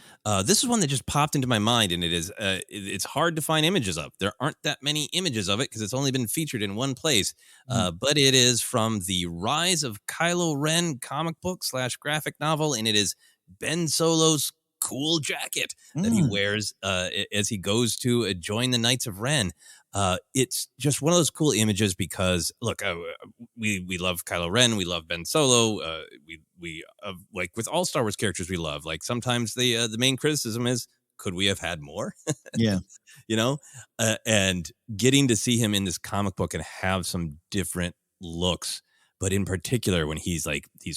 This is one that just popped into my mind, and it's hard to find images of. There aren't that many images of it because it's only been featured in one place. But it is from the Rise of Kylo Ren comic book / graphic novel, and it is Ben Solo's cool jacket that he wears as he goes to join the Knights of Ren. It's just one of those cool images because look, we love Kylo Ren, we love Ben Solo, we like with all Star Wars characters we love. Like sometimes the main criticism is, could we have had more? Yeah. You know, and getting to see him in this comic book and have some different looks, but in particular when he's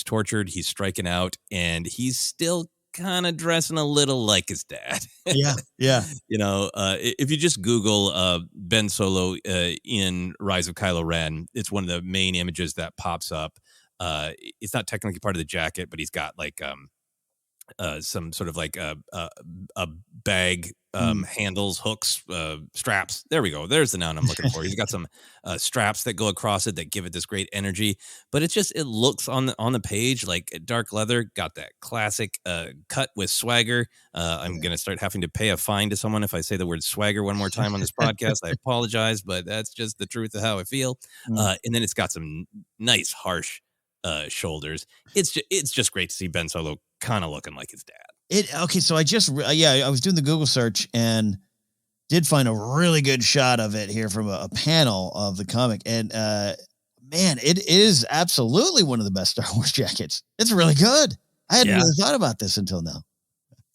tortured, he's striking out, and he's still kind of dressing a little like his dad. Yeah. Yeah. You know, if you just Google Ben Solo in Rise of Kylo Ren, it's one of the main images that pops up. It's not technically part of the jacket, but he's got like some sort of like a bag, handles, hooks, straps. There we go. There's the noun I'm looking for. He's got some straps that go across it that give it this great energy. But it looks on the page like dark leather, got that classic cut with swagger. I'm gonna start having to pay a fine to someone if I say the word swagger one more time on this podcast. I apologize, but that's just the truth of how I feel. And then it's got some nice harsh shoulders. It's just great to see Ben Solo kind of looking like his dad. Okay, so I was doing the Google search and did find a really good shot of it here from a panel of the comic, and man, it is absolutely one of the best Star Wars jackets. It's really good. I hadn't really thought about this until now.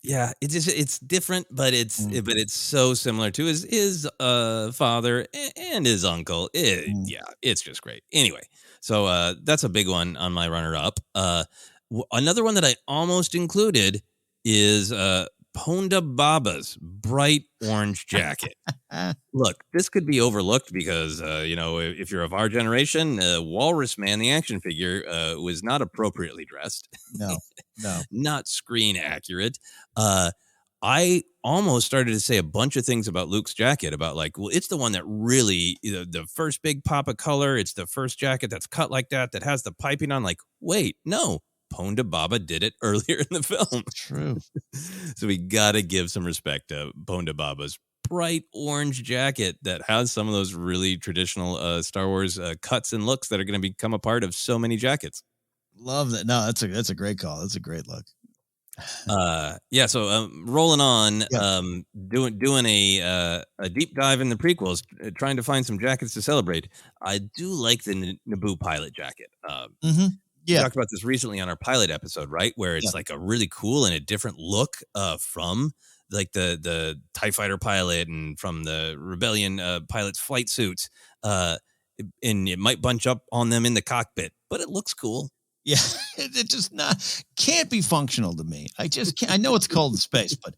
Yeah, it's different, but it's so similar to his father and his uncle. Yeah, it's just great. Anyway, so that's a big one on my runner-up. Another one that I almost included is Ponda Baba's bright orange jacket. Look, this could be overlooked because, if you're of our generation, Walrus Man, the action figure, was not appropriately dressed. No. Not screen accurate. I almost started to say a bunch of things about Luke's jacket about like, well, it's the one that really, the first big pop of color. It's the first jacket that's cut like that has the piping on. Like, wait, no. Ponda Baba did it earlier in the film. True. So we got to give some respect to Ponda Baba's bright orange jacket that has some of those really traditional Star Wars cuts and looks that are going to become a part of so many jackets. Love that. No, that's a great call. That's a great look. So rolling on, doing a deep dive in the prequels, trying to find some jackets to celebrate. I do like the Naboo pilot jacket. We talked about this recently on our pilot episode, right? Where it's like a really cool and a different look from like the TIE fighter pilot and from the Rebellion pilot's flight suits. And it might bunch up on them in the cockpit, but it looks cool. Yeah, it just can't be functional to me. I just can't. I know it's cold in space, but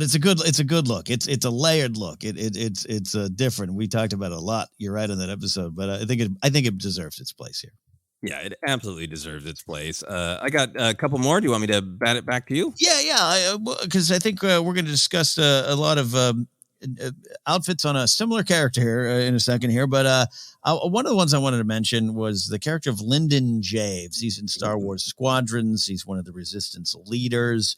it's a good look. It's a layered look. It's different. We talked about it a lot. You're right on that episode, but I think it deserves its place here. Yeah, it absolutely deserves its place. I got a couple more. Do you want me to bat it back to you? Yeah. Because I think we're going to discuss a lot of outfits on a similar character here in a second here. But one of the ones I wanted to mention was the character of Lyndon Javes. He's in Star Wars Squadrons. He's one of the Resistance leaders.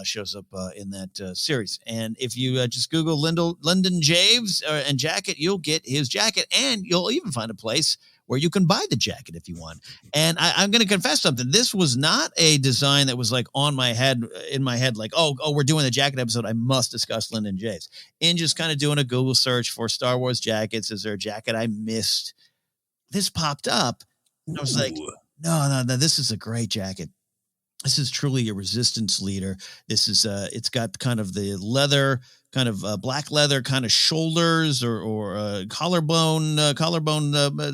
Shows up in that series. And if you just Google Lyndon Javes and jacket, you'll get his jacket, and you'll even find a place where you can buy the jacket if you want. And I'm going to confess something. This was not a design that was like in my head, like, oh, we're doing the jacket episode, I must discuss Lyndon Javes. In just kind of doing a Google search for Star Wars jackets, is there a jacket I missed? This popped up, and I was like, no, this is a great jacket. This is truly a Resistance leader. This is it's got kind of the leather, kind of black leather kind of shoulders or collarbone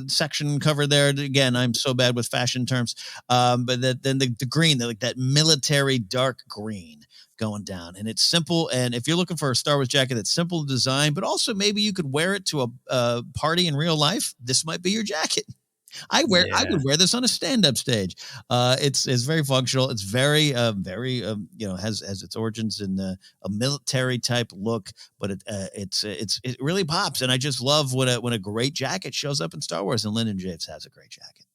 section cover there. Again, I'm so bad with fashion terms. But then the green, like that military dark green going down, and it's simple. And if you're looking for a Star Wars jacket that's simple to design, but also maybe you could wear it to a party in real life, this might be your jacket. I would wear this on a stand-up stage. It's very functional. It's very has its origins in a military type look, but it really pops. And I just love when a great jacket shows up in Star Wars, and Lyndon Javes has a great jacket.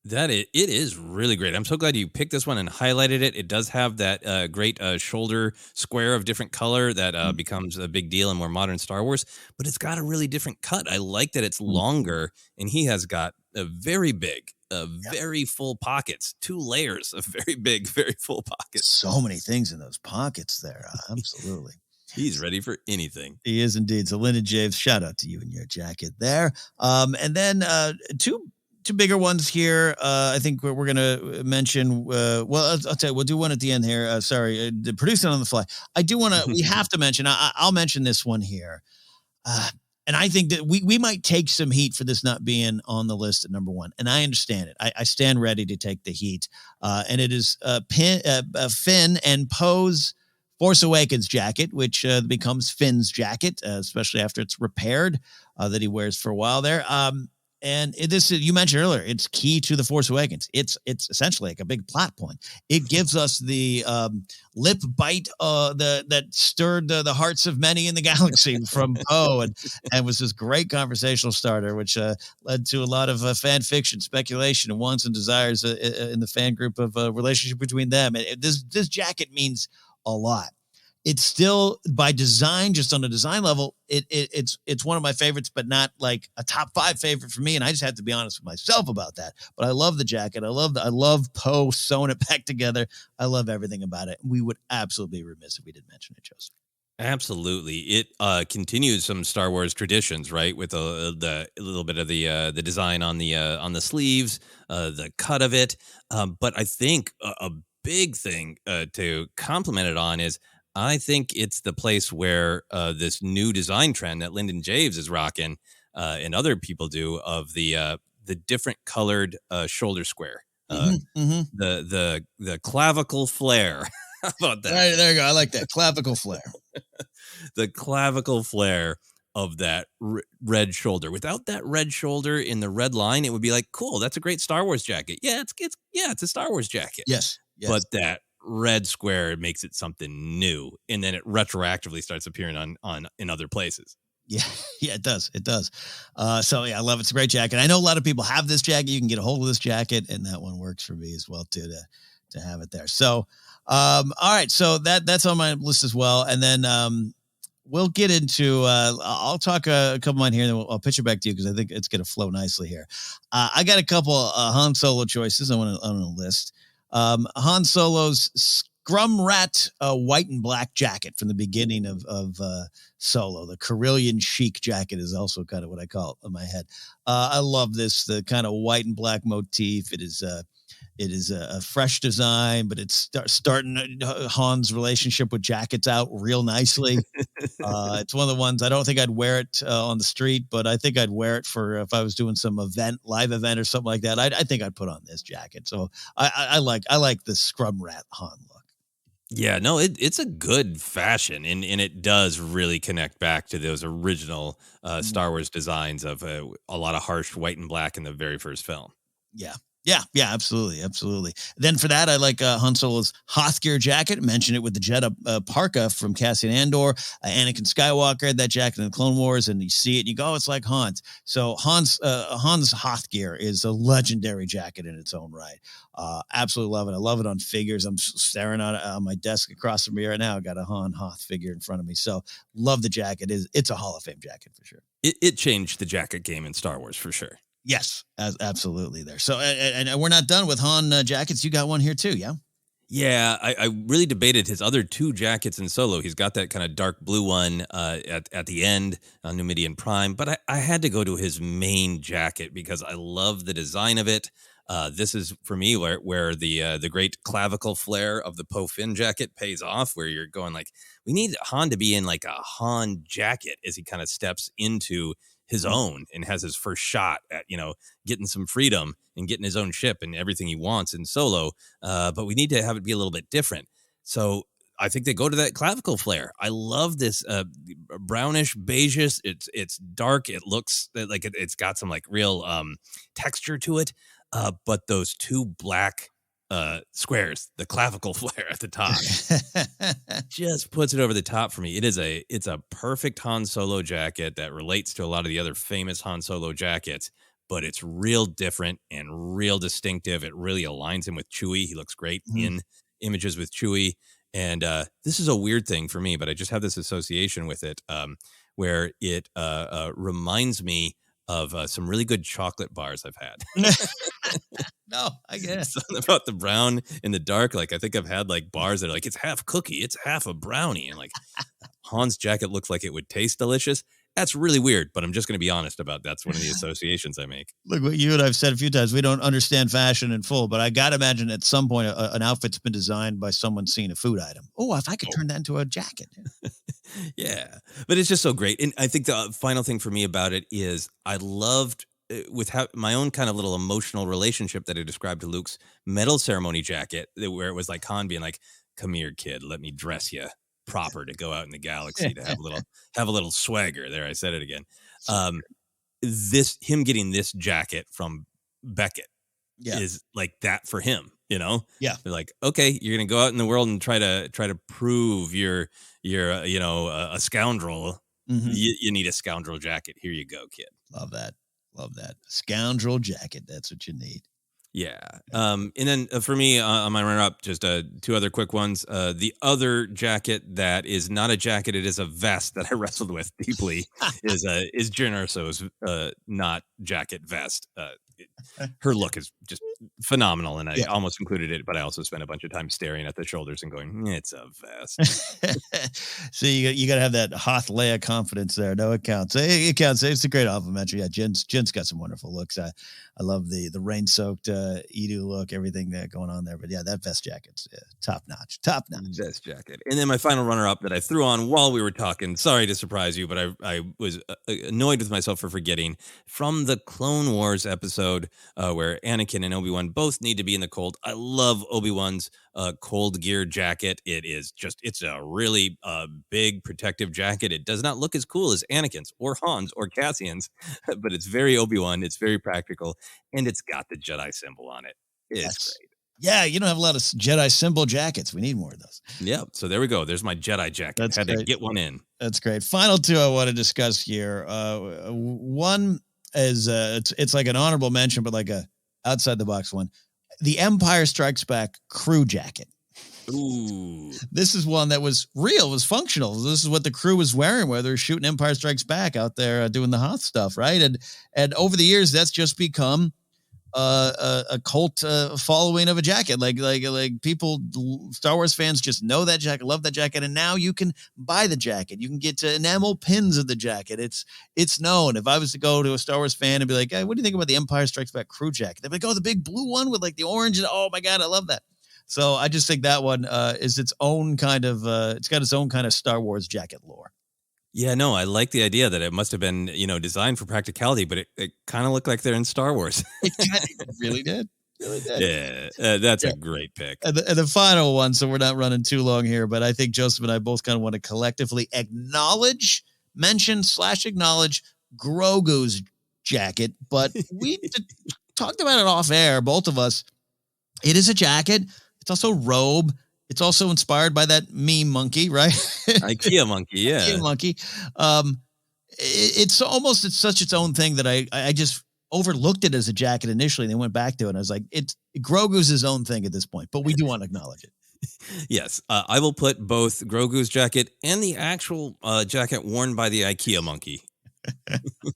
It is really great. I'm so glad you picked this one and highlighted it. It does have that great shoulder square of different color that becomes a big deal in more modern Star Wars, but it's got a really different cut. I like that it's Mm. longer, and he has got a very big, Yeah. very full pockets, 2 layers of very big, very full pockets. So many things in those pockets there. Absolutely. He's ready for anything. He is indeed. So Lyndon James, shout out to you and your jacket there. And then two bigger ones here. I think we're going to mention. I'll tell you, we'll do one at the end here. Sorry, producing on the fly. I do want to. We have to mention. I'll mention this one here. And I think that we might take some heat for this not being on the list at number one. And I understand it. I stand ready to take the heat. And it is Finn and Poe's Force Awakens jacket, which becomes Finn's jacket, especially after it's repaired, that he wears for a while there. And this you mentioned earlier, it's key to the Force Awakens. It's essentially like a big plot point. It gives us the lip bite that stirred the hearts of many in the galaxy from Poe, and was this great conversational starter, which led to a lot of fan fiction, speculation, and wants and desires in the fan group of relationship between them. And this jacket means a lot. It's still by design, just on a design level, it's one of my favorites, but not like a top 5 favorite for me. And I just have to be honest with myself about that. But I love the jacket. I love Poe sewing it back together. I love everything about it. We would absolutely be remiss if we didn't mention it, Joseph. Absolutely. It continues some Star Wars traditions, right? With the little bit of the design on the sleeves, the cut of it. But I think a big thing to compliment it on is, I think it's the place where this new design trend that Lyndon James is rocking, and other people do, of the different colored shoulder square, the clavicle flare. How about that? Right, there you go. I like that clavicle flare. The clavicle flare of that red shoulder. Without that red shoulder in the red line, it would be like, cool, that's a great Star Wars jacket. Yeah, it's a Star Wars jacket. Yes. But that red square makes it something new, and then it retroactively starts appearing on in other places. Yeah, it does. So yeah, I love it. It's a great jacket. I know a lot of people have this jacket. You can get a hold of this jacket, and that one works for me as well too, to have it there. So all right, so that's on my list as well. And then we'll get into I'll talk a couple of mine here, and then I'll pitch it back to you because I think it's going to flow nicely here. I got a couple Han Solo choices I want to list. Han Solo's Scrum Rat white and black jacket from the beginning of Solo. The Carillion chic jacket is also kind of what I call it in my head. I love this, the kind of white and black motif. It is a fresh design, but it's starting Han's relationship with jackets out real nicely. It's one of the ones I don't think I'd wear it on the street, but I think I'd wear it for if I was doing some live event or something like that. I think I'd put on this jacket. So I like the Scrum Rat Han look. Yeah, no, it's a good fashion, and it does really connect back to those original Star Wars designs of a lot of harsh white and black in the very first film. Yeah, absolutely. Then for that, I like Han Solo's Hoth gear jacket. Mention it with the Jedha Parka from Cassian Andor. Anakin Skywalker had that jacket in the Clone Wars, and you see it, and you go, oh, it's like Han's. So Han's Hoth gear is a legendary jacket in its own right. Absolutely love it. I love it on figures. I'm staring on my desk across from me right now. I got a Han Hoth figure in front of me. So love the jacket. It's a Hall of Fame jacket for sure. It changed the jacket game in Star Wars for sure. Yes, absolutely there. So, and we're not done with Han jackets. You got one here too, yeah? Yeah, I really debated his other 2 jackets in Solo. He's got that kind of dark blue one at the end on Numidian Prime, but I had to go to his main jacket because I love the design of it. This is, for me, where the great clavicle flare of the Poe Finn jacket pays off, where you're going like, we need Han to be in like a Han jacket as he kind of steps into his own and has his first shot at, getting some freedom and getting his own ship and everything he wants in Solo. But we need to have it be a little bit different. So I think they go to that clavicle flare. I love this brownish beigeish. It's dark. It looks like it's got some like real texture to it. But those 2 black squares, the clavicle flare at the top, just puts it over the top for me. It's a perfect Han Solo jacket that relates to a lot of the other famous Han Solo jackets, but it's real different and real distinctive. It really aligns him with Chewie. He looks great in images with Chewie. And this is a weird thing for me, but I just have this association with it where it reminds me of some really good chocolate bars I've had. No, I guess. Something about the brown in the dark. Like, I think I've had like bars that are like, it's half cookie, it's half a brownie. And like Han's jacket looks like it would taste delicious. That's really weird, but I'm just going to be honest about that's one of the associations I make. Look, what you and I've said a few times, we don't understand fashion in full, but I got to imagine at some point an outfit's been designed by someone seeing a food item. Oh, if I could turn that into a jacket. Yeah, but it's just so great. And I think the final thing for me about it is I loved with my own kind of little emotional relationship that I described to Luke's medal ceremony jacket, where it was like Han being like, come here, kid, let me dress you proper to go out in the galaxy, to have a little swagger. There, I said it again. Him getting this jacket from Beckett is like that for him, you know? Yeah. They're like, okay, you're going to go out in the world and try to prove you're a scoundrel. Mm-hmm. You need a scoundrel jacket. Here you go, kid. Love that. Scoundrel jacket. That's what you need. Yeah. And then for me, on my runner-up, just two other quick ones. The other jacket that is not a jacket, it is a vest that I wrestled with deeply, is Jyn Erso's not jacket vest. Her look is just phenomenal, and I almost included it, but I also spent a bunch of time staring at the shoulders and going, it's a vest. So you got to have that Hoth Leia confidence there. No, it counts. It counts. It's a great complimentary. Yeah, Jyn's got some wonderful looks. I love the rain-soaked Edu look, everything that going on there. But yeah, that vest jacket's top notch. Vest jacket. And then my final runner-up that I threw on while we were talking, sorry to surprise you, but I was annoyed with myself for forgetting, from the Clone Wars episode where Anakin and Obi-Wan both need to be in the cold. I love Obi-Wan's cold gear jacket. It's a really big protective jacket. It does not look as cool as Anakin's or Han's or Cassian's, but it's very Obi-Wan. It's very practical, and it's got the Jedi symbol on it. It's great. Yeah, you don't have a lot of Jedi symbol jackets. We need more of those. Yeah, so there we go. There's my Jedi jacket. That's Had great. to get one in. That's great. Final two I want to discuss here. One is it's like an honorable mention, but like a outside the box one. The Empire Strikes Back crew jacket. Ooh. This is one that was real, was functional. This is what the crew was wearing while they're shooting Empire Strikes Back out there doing the Hoth stuff, right? And over the years, that's just become a cult following of a jacket. Like people, Star Wars fans just know that jacket, love that jacket, and now you can buy the jacket. You can get enamel pins of the jacket. It's known. If I was to go to a Star Wars fan and be like, hey, what do you think about the Empire Strikes Back crew jacket? They'd be like, oh, the big blue one with like the orange, and oh my God, I love that. So I just think that one is its own kind of, it's got its own kind of Star Wars jacket lore. Yeah, no, I like the idea that it must have been, designed for practicality, but it kind of looked like they're in Star Wars. It really did. Yeah, that's a great pick. And the final one, so we're not running too long here, but I think Joseph and I both kind of want to collectively mention / acknowledge Grogu's jacket, but we talked about it off air, both of us. It is a jacket. It's also a robe. It's also inspired by that meme monkey, right? IKEA monkey, yeah. IKEA monkey. It's such its own thing that I just overlooked it as a jacket initially, and then went back to it, and I was like, Grogu's his own thing at this point, but we do want to acknowledge it. Yes, I will put both Grogu's jacket and the actual jacket worn by the IKEA monkey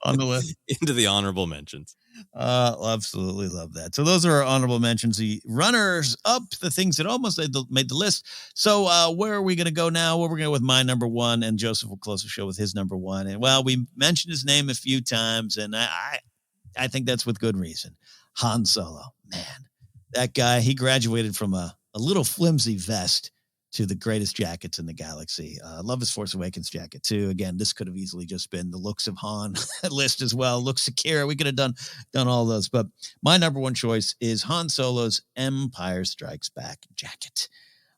on the list into the honorable mentions. Absolutely love that. So those are our honorable mentions, the runners up, the things that almost made the list. So where are we going to go now? Well, we're going to go with my number one, and Joseph will close the show with his number one. And well, we mentioned his name a few times, and I think that's with good reason. Han Solo, man, that guy, he graduated from a little flimsy vest to the greatest jackets in the galaxy. Love his Force Awakens jacket too. Again, this could have easily just been the looks of Han list as well. Looks of Kira. We could have done all those, but my number one choice is Han Solo's Empire Strikes Back jacket.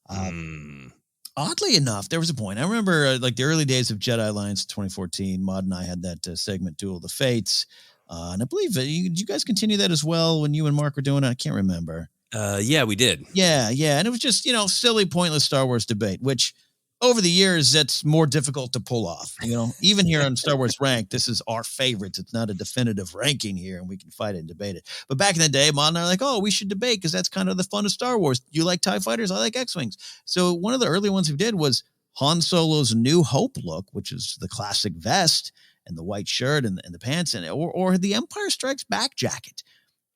Oddly enough, there was a point. I remember like the early days of Jedi Alliance 2014. Maud and I had that segment Duel of the Fates. And I believe did you guys continue that as well when you and Mark were doing it? I can't remember. Yeah, we did. Yeah. And it was just, silly, pointless Star Wars debate, which over the years, that's more difficult to pull off. Even here on Star Wars Rank, this is our favorites. It's not a definitive ranking here, and we can fight it and debate it. But back in the day, Mom and I were like, oh, we should debate because that's kind of the fun of Star Wars. You like TIE fighters? I like X-Wings. So one of the early ones we did was Han Solo's New Hope look, which is the classic vest and the white shirt and the pants, or the Empire Strikes Back jacket.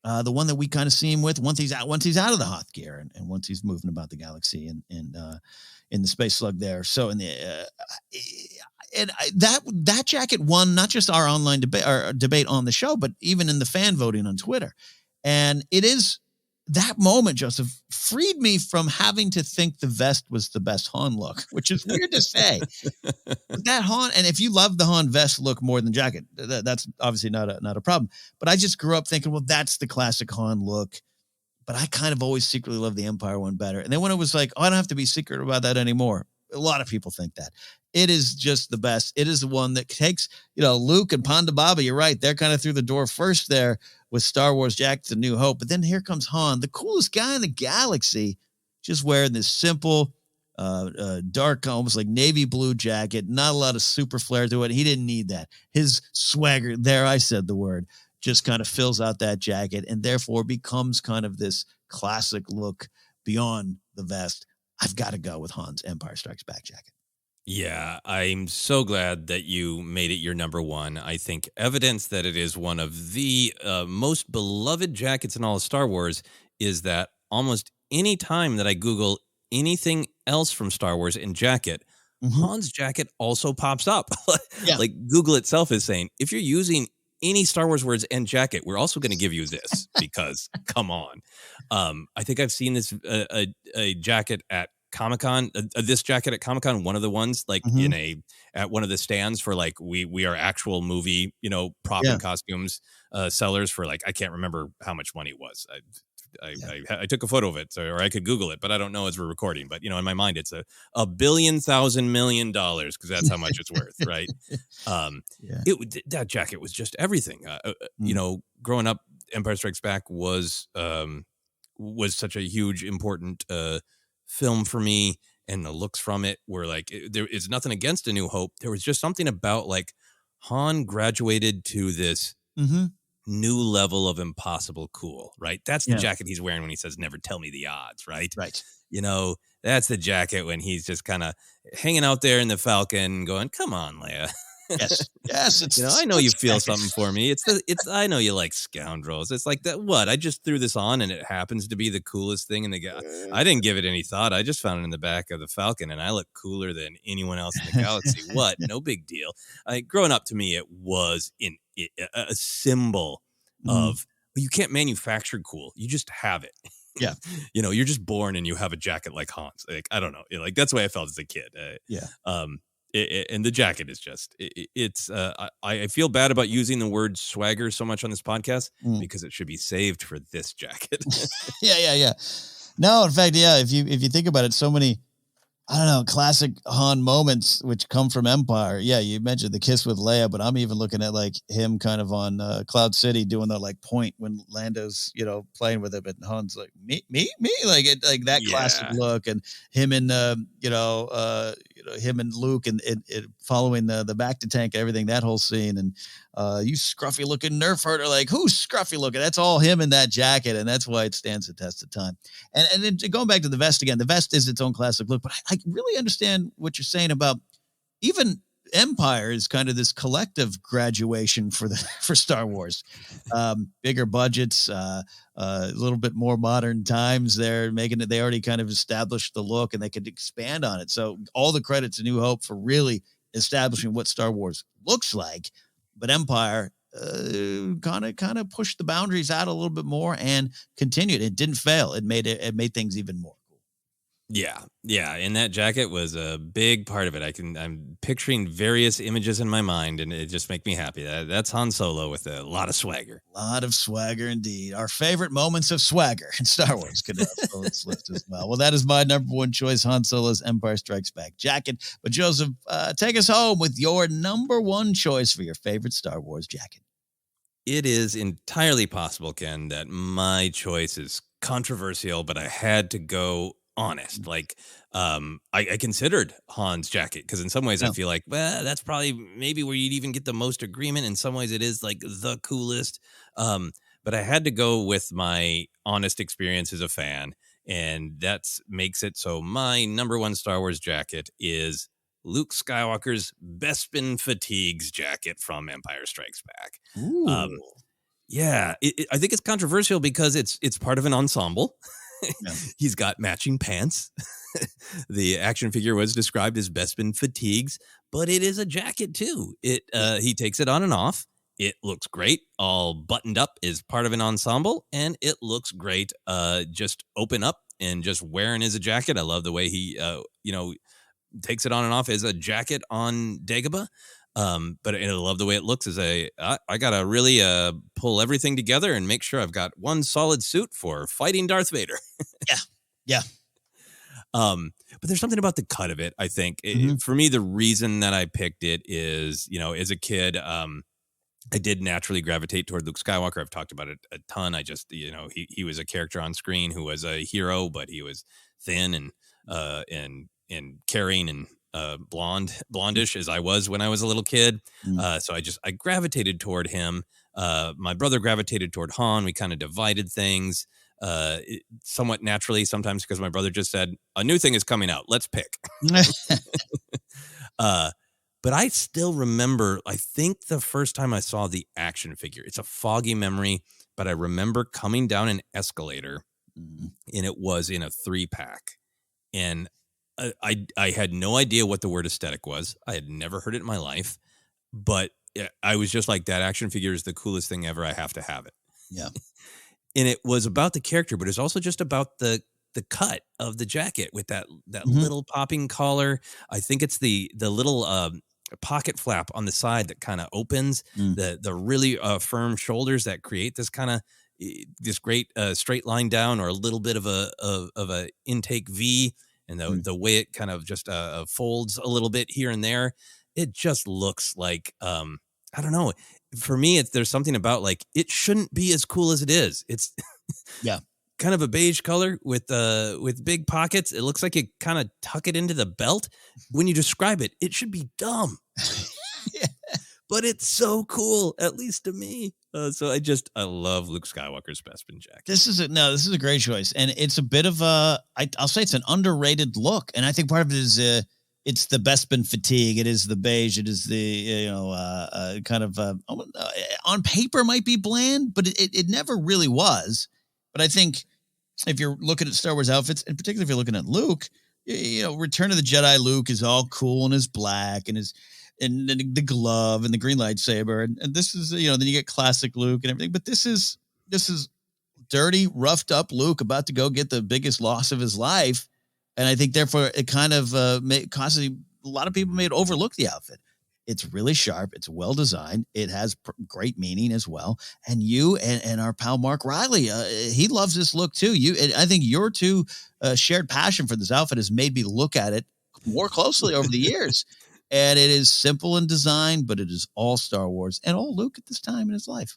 The one that we kind of see him with once he's out of the Hoth gear and once he's moving about the galaxy and in the space slug there. So that jacket won not just our online debate on the show, but even in the fan voting on Twitter. And it is that moment, Joseph, freed me from having to think the vest was the best Han look, which is weird to say. But that Han, and if you love the Han vest look more than jacket, that's obviously not a problem. But I just grew up thinking, well, that's the classic Han look. But I kind of always secretly loved the Empire one better. And then when it was like, oh, I don't have to be secret about that anymore. A lot of people think that. It is just the best. It is the one that takes, Luke and Ponda Baba, you're right. They're kind of through the door first there with Star Wars Jackets and New Hope. But then here comes Han, the coolest guy in the galaxy, just wearing this simple, dark, almost like navy blue jacket. Not a lot of super flair to it. He didn't need that. His swagger, there I said the word, just kind of fills out that jacket and therefore becomes kind of this classic look beyond the vest. I've got to go with Han's Empire Strikes Back jacket. Yeah, I'm so glad that you made it your number one. I think evidence that it is one of the most beloved jackets in all of Star Wars is that almost any time that I Google anything else from Star Wars in jacket, Han's jacket also pops up. Yeah. Like Google itself is saying, if you're using any Star Wars words and jacket, we're also going to give you this because come on. I think I've seen this a jacket at Comic-Con, this jacket at Comic-Con, one of the ones like at one of the stands for like we are actual movie, prop and costumes sellers for like I can't remember how much money it was. I took a photo of it, or I could Google it, but I don't know as we're recording. But in my mind, it's $1 billion, $1,000 million because that's how much it's worth, right? That jacket was just everything. Growing up, Empire Strikes Back was such a huge, important film for me, and the looks from it were like there is nothing against A New Hope. There was just something about like Han graduated to this. New level of impossible cool, right? That's the jacket he's wearing when he says, never tell me the odds, right? Right. That's the jacket when he's just kind of hanging out there in the Falcon going, come on, Leia. Yes. I know you feel something for me. I know you like scoundrels. It's like that. What? I just threw this on and it happens to be the coolest thing in the I didn't give it any thought. I just found it in the back of the Falcon and I look cooler than anyone else in the galaxy. What? No big deal. Growing up to me, it was a symbol of you can't manufacture cool. You just have it. Yeah. You're just born and you have a jacket like Han's. Like, I don't know. Like that's the way I felt as a kid. And the jacket is just it's I feel bad about using the word swagger so much on this podcast because it should be saved for this jacket. Yeah. No, in fact, if you think about it, so many, I don't know, classic Han moments which come from Empire. Yeah, you mentioned the kiss with Leia, but I'm even looking at like him kind of on Cloud City doing the like point when Lando's playing with him, and Han's like me, like it, like that classic look, and him and him and Luke and following the bacta tank, everything, that whole scene, and you scruffy looking nerf herder, like who's scruffy looking? That's all him in that jacket, and that's why it stands the test of time. And then going back to the vest again, the vest is its own classic look, but I really understand what you're saying about even Empire is kind of this collective graduation for Star Wars. Bigger budgets, a little bit more modern times. They're making it. They already kind of established the look, and they could expand on it. So all the credit to New Hope for really establishing what Star Wars looks like. But Empire kind of pushed the boundaries out a little bit more and continued. It didn't fail. It made things even more cool. Yeah. And that jacket was a big part of it. I'm picturing various images in my mind, and it just makes me happy. That's Han Solo with a lot of swagger. A lot of swagger indeed. Our favorite moments of swagger in Star Wars could also this list as well. Well, that is my number one choice, Han Solo's Empire Strikes Back jacket. But Joseph, take us home with your number one choice for your favorite Star Wars jacket. It is entirely possible, Ken, that my choice is controversial, but I had to go honest. Like, I considered Han's jacket because in some ways I feel like, well, that's probably maybe where you'd even get the most agreement. In some ways, it is like the coolest. But I had to go with my honest experience as a fan, and that's makes it so my number one Star Wars jacket is Luke Skywalker's Bespin Fatigues jacket from Empire Strikes Back. Ooh. Yeah, I think it's controversial because it's part of an ensemble. Yeah. He's got matching pants. The action figure was described as Bespin Fatigues, but it is a jacket too. He takes it on and off. It looks great, all buttoned up, is part of an ensemble, and it looks great. Just open up and just wearing as a jacket. I love the way he, takes it on and off as a jacket on Dagobah. But I love the way it looks as I gotta really pull everything together and make sure I've got one solid suit for fighting Darth Vader. Yeah. But there's something about the cut of it. I think for me, the reason that I picked it is, as a kid, I did naturally gravitate toward Luke Skywalker. I've talked about it a ton. I just, he was a character on screen who was a hero, but he was thin and caring and blondish as I was when I was a little kid. So I gravitated toward him. My brother gravitated toward Han. We kind of divided things somewhat naturally sometimes because my brother just said, a new thing is coming out. Let's pick. But I still remember, I think the first time I saw the action figure, it's a foggy memory, but I remember coming down an escalator and it was in a 3-pack. And I had no idea what the word aesthetic was. I had never heard it in my life, but I was just like, that action figure is the coolest thing ever. I have to have it. Yeah. And it was about the character, but it's also just about the cut of the jacket with that little popping collar. I think it's the little pocket flap on the side that kind of opens, the really firm shoulders that create this kind of this great straight line down or a little bit of a intake V. And the way it kind of just folds a little bit here and there, it just looks like, I don't know. For me, there's something about like, it shouldn't be as cool as it is. It's kind of a beige color with big pockets. It looks like you kind of tuck it into the belt. When you describe it, it should be dumb. But it's so cool, at least to me. So I love Luke Skywalker's Bespin jacket. This is a great choice, and it's a bit of I'll say it's an underrated look, and I think part of it is it's the Bespin fatigue. It is the beige. It is the kind of on paper might be bland, but it never really was. But I think if you're looking at Star Wars outfits, and particularly if you're looking at Luke, Return of the Jedi Luke is all cool and his black and his. And the glove and the green lightsaber, and this is then you get classic Luke and everything. But this is dirty, roughed up Luke about to go get the biggest loss of his life, and I think therefore it kind of causes a lot of people may overlook the outfit. It's really sharp. It's well designed. It has great meaning as well. And you and our pal Mark Riley, he loves this look too. I think your two shared passion for this outfit has made me look at it more closely over the years. And it is simple in design, but it is all Star Wars and all Luke at this time in his life.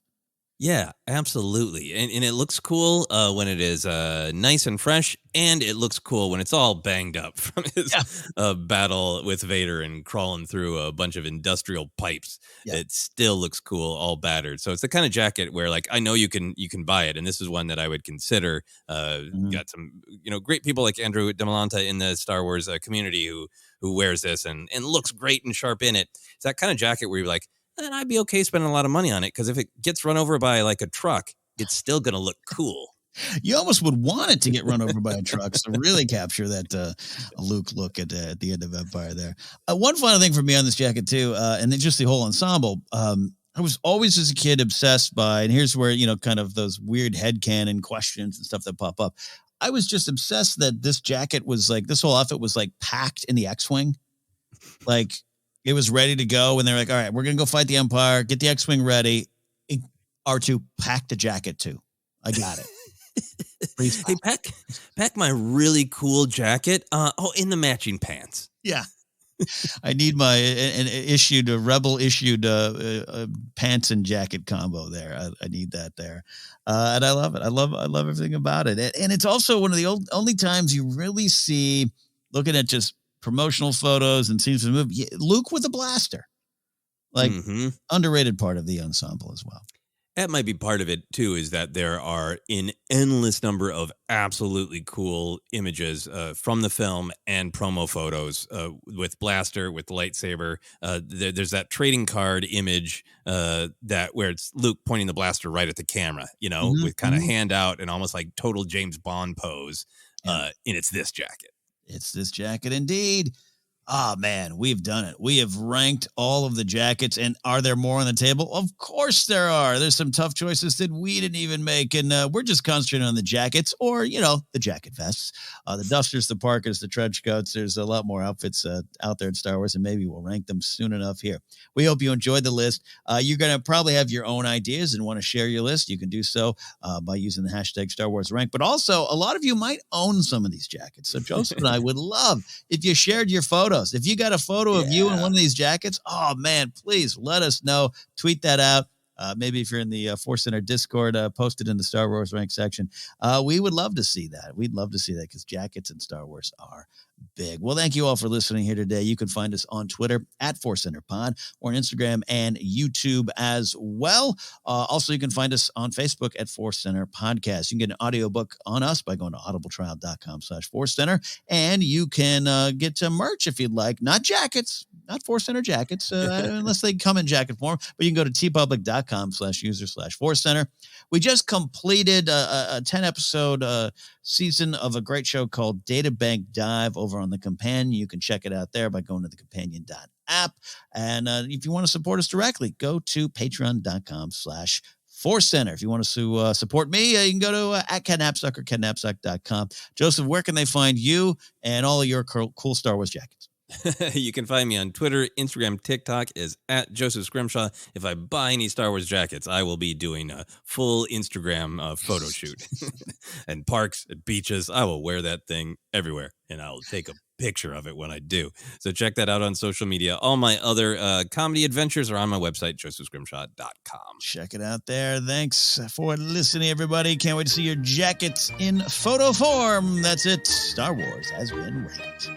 Yeah, absolutely. And it looks cool when it is nice and fresh, and it looks cool when it's all banged up from his battle with Vader and crawling through a bunch of industrial pipes. Yeah. It still looks cool, all battered. So it's the kind of jacket where, like, I know you can buy it, and this is one that I would consider. Got some great people like Andrew Demalanta in the Star Wars community who wears this and looks great and sharp in it. It's that kind of jacket where you're like, and I'd be okay spending a lot of money on it because if it gets run over by like a truck, it's still going to look cool. You almost would want it to get run over by a truck to really capture that Luke look at the end of Empire there. One final thing for me on this jacket too, and then just the whole ensemble. I was always as a kid obsessed by, and here's where, kind of those weird headcanon questions and stuff that pop up. I was just obsessed that this jacket was like, this whole outfit was like packed in the X-Wing. Like, it was ready to go, and they're like, all right, we're going to go fight the Empire, get the X-Wing ready. R2, pack the jacket too. I got it. Please. Hey, pack my really cool jacket. In the matching pants. Yeah. I need my a rebel issued pants and jacket combo there. I need that there, and I love it. I love everything about it, and it's also one of the only times you really see, looking at just promotional photos and scenes from the movie, Luke with a blaster, like underrated part of the ensemble as well. That might be part of it, too, is that there are an endless number of absolutely cool images from the film and promo photos with blaster, with lightsaber. There's that trading card image that where it's Luke pointing the blaster right at the camera, with kind of hand out and almost like total James Bond pose. And it's this jacket. It's this jacket indeed. Oh, man, we've done it. We have ranked all of the jackets, and are there more on the table? Of course there are. There's some tough choices that we didn't even make, and we're just concentrating on the jackets or, the jacket vests, the dusters, the parkas, the trench coats. There's a lot more outfits out there in Star Wars, and maybe we'll rank them soon enough here. We hope you enjoyed the list. You're going to probably have your own ideas and want to share your list. You can do so by using the hashtag Star Wars Rank, but also a lot of you might own some of these jackets. So Joseph and I would love if you shared your photos. If you got a photo of you in one of these jackets, oh, man, please let us know. Tweet that out. Maybe if you're in the Force Center Discord, post it in the Star Wars Rank section. We would love to see that. We'd love to see that because jackets in Star Wars are big. Well, thank you all for listening here today. You can find us on Twitter at Force Center Pod or on Instagram and YouTube as well. Also, you can find us on Facebook at Force Center Podcast. You can get an audiobook on us by going to audibletrial.com/Force Center. And you can get to merch if you'd like. Not jackets, not Force Center jackets, unless they come in jacket form. But you can go to tpublic.com/user/Force Center. We just completed a 10-episode season of a great show called Data Bank Dive over on the Companion. You can check it out there by going to the companion.app. And if you want to support us directly, go to patreon.com/Force Center. If you want to support me, you can go to at KenNapsuck or KenNapsuck.com. Joseph, where can they find you and all of your cool Star Wars jackets? You can find me on Twitter, Instagram, TikTok is at Joseph Scrimshaw. If I buy any Star Wars jackets, I will be doing a full Instagram photo shoot. And parks, at beaches, I will wear that thing everywhere, and I'll take a picture of it when I do. So check that out on social media. All my other comedy adventures are on my website, josephscrimshaw.com. Check it out there. Thanks for listening, everybody. Can't wait to see your jackets in photo form. That's it. Star Wars has been ranked.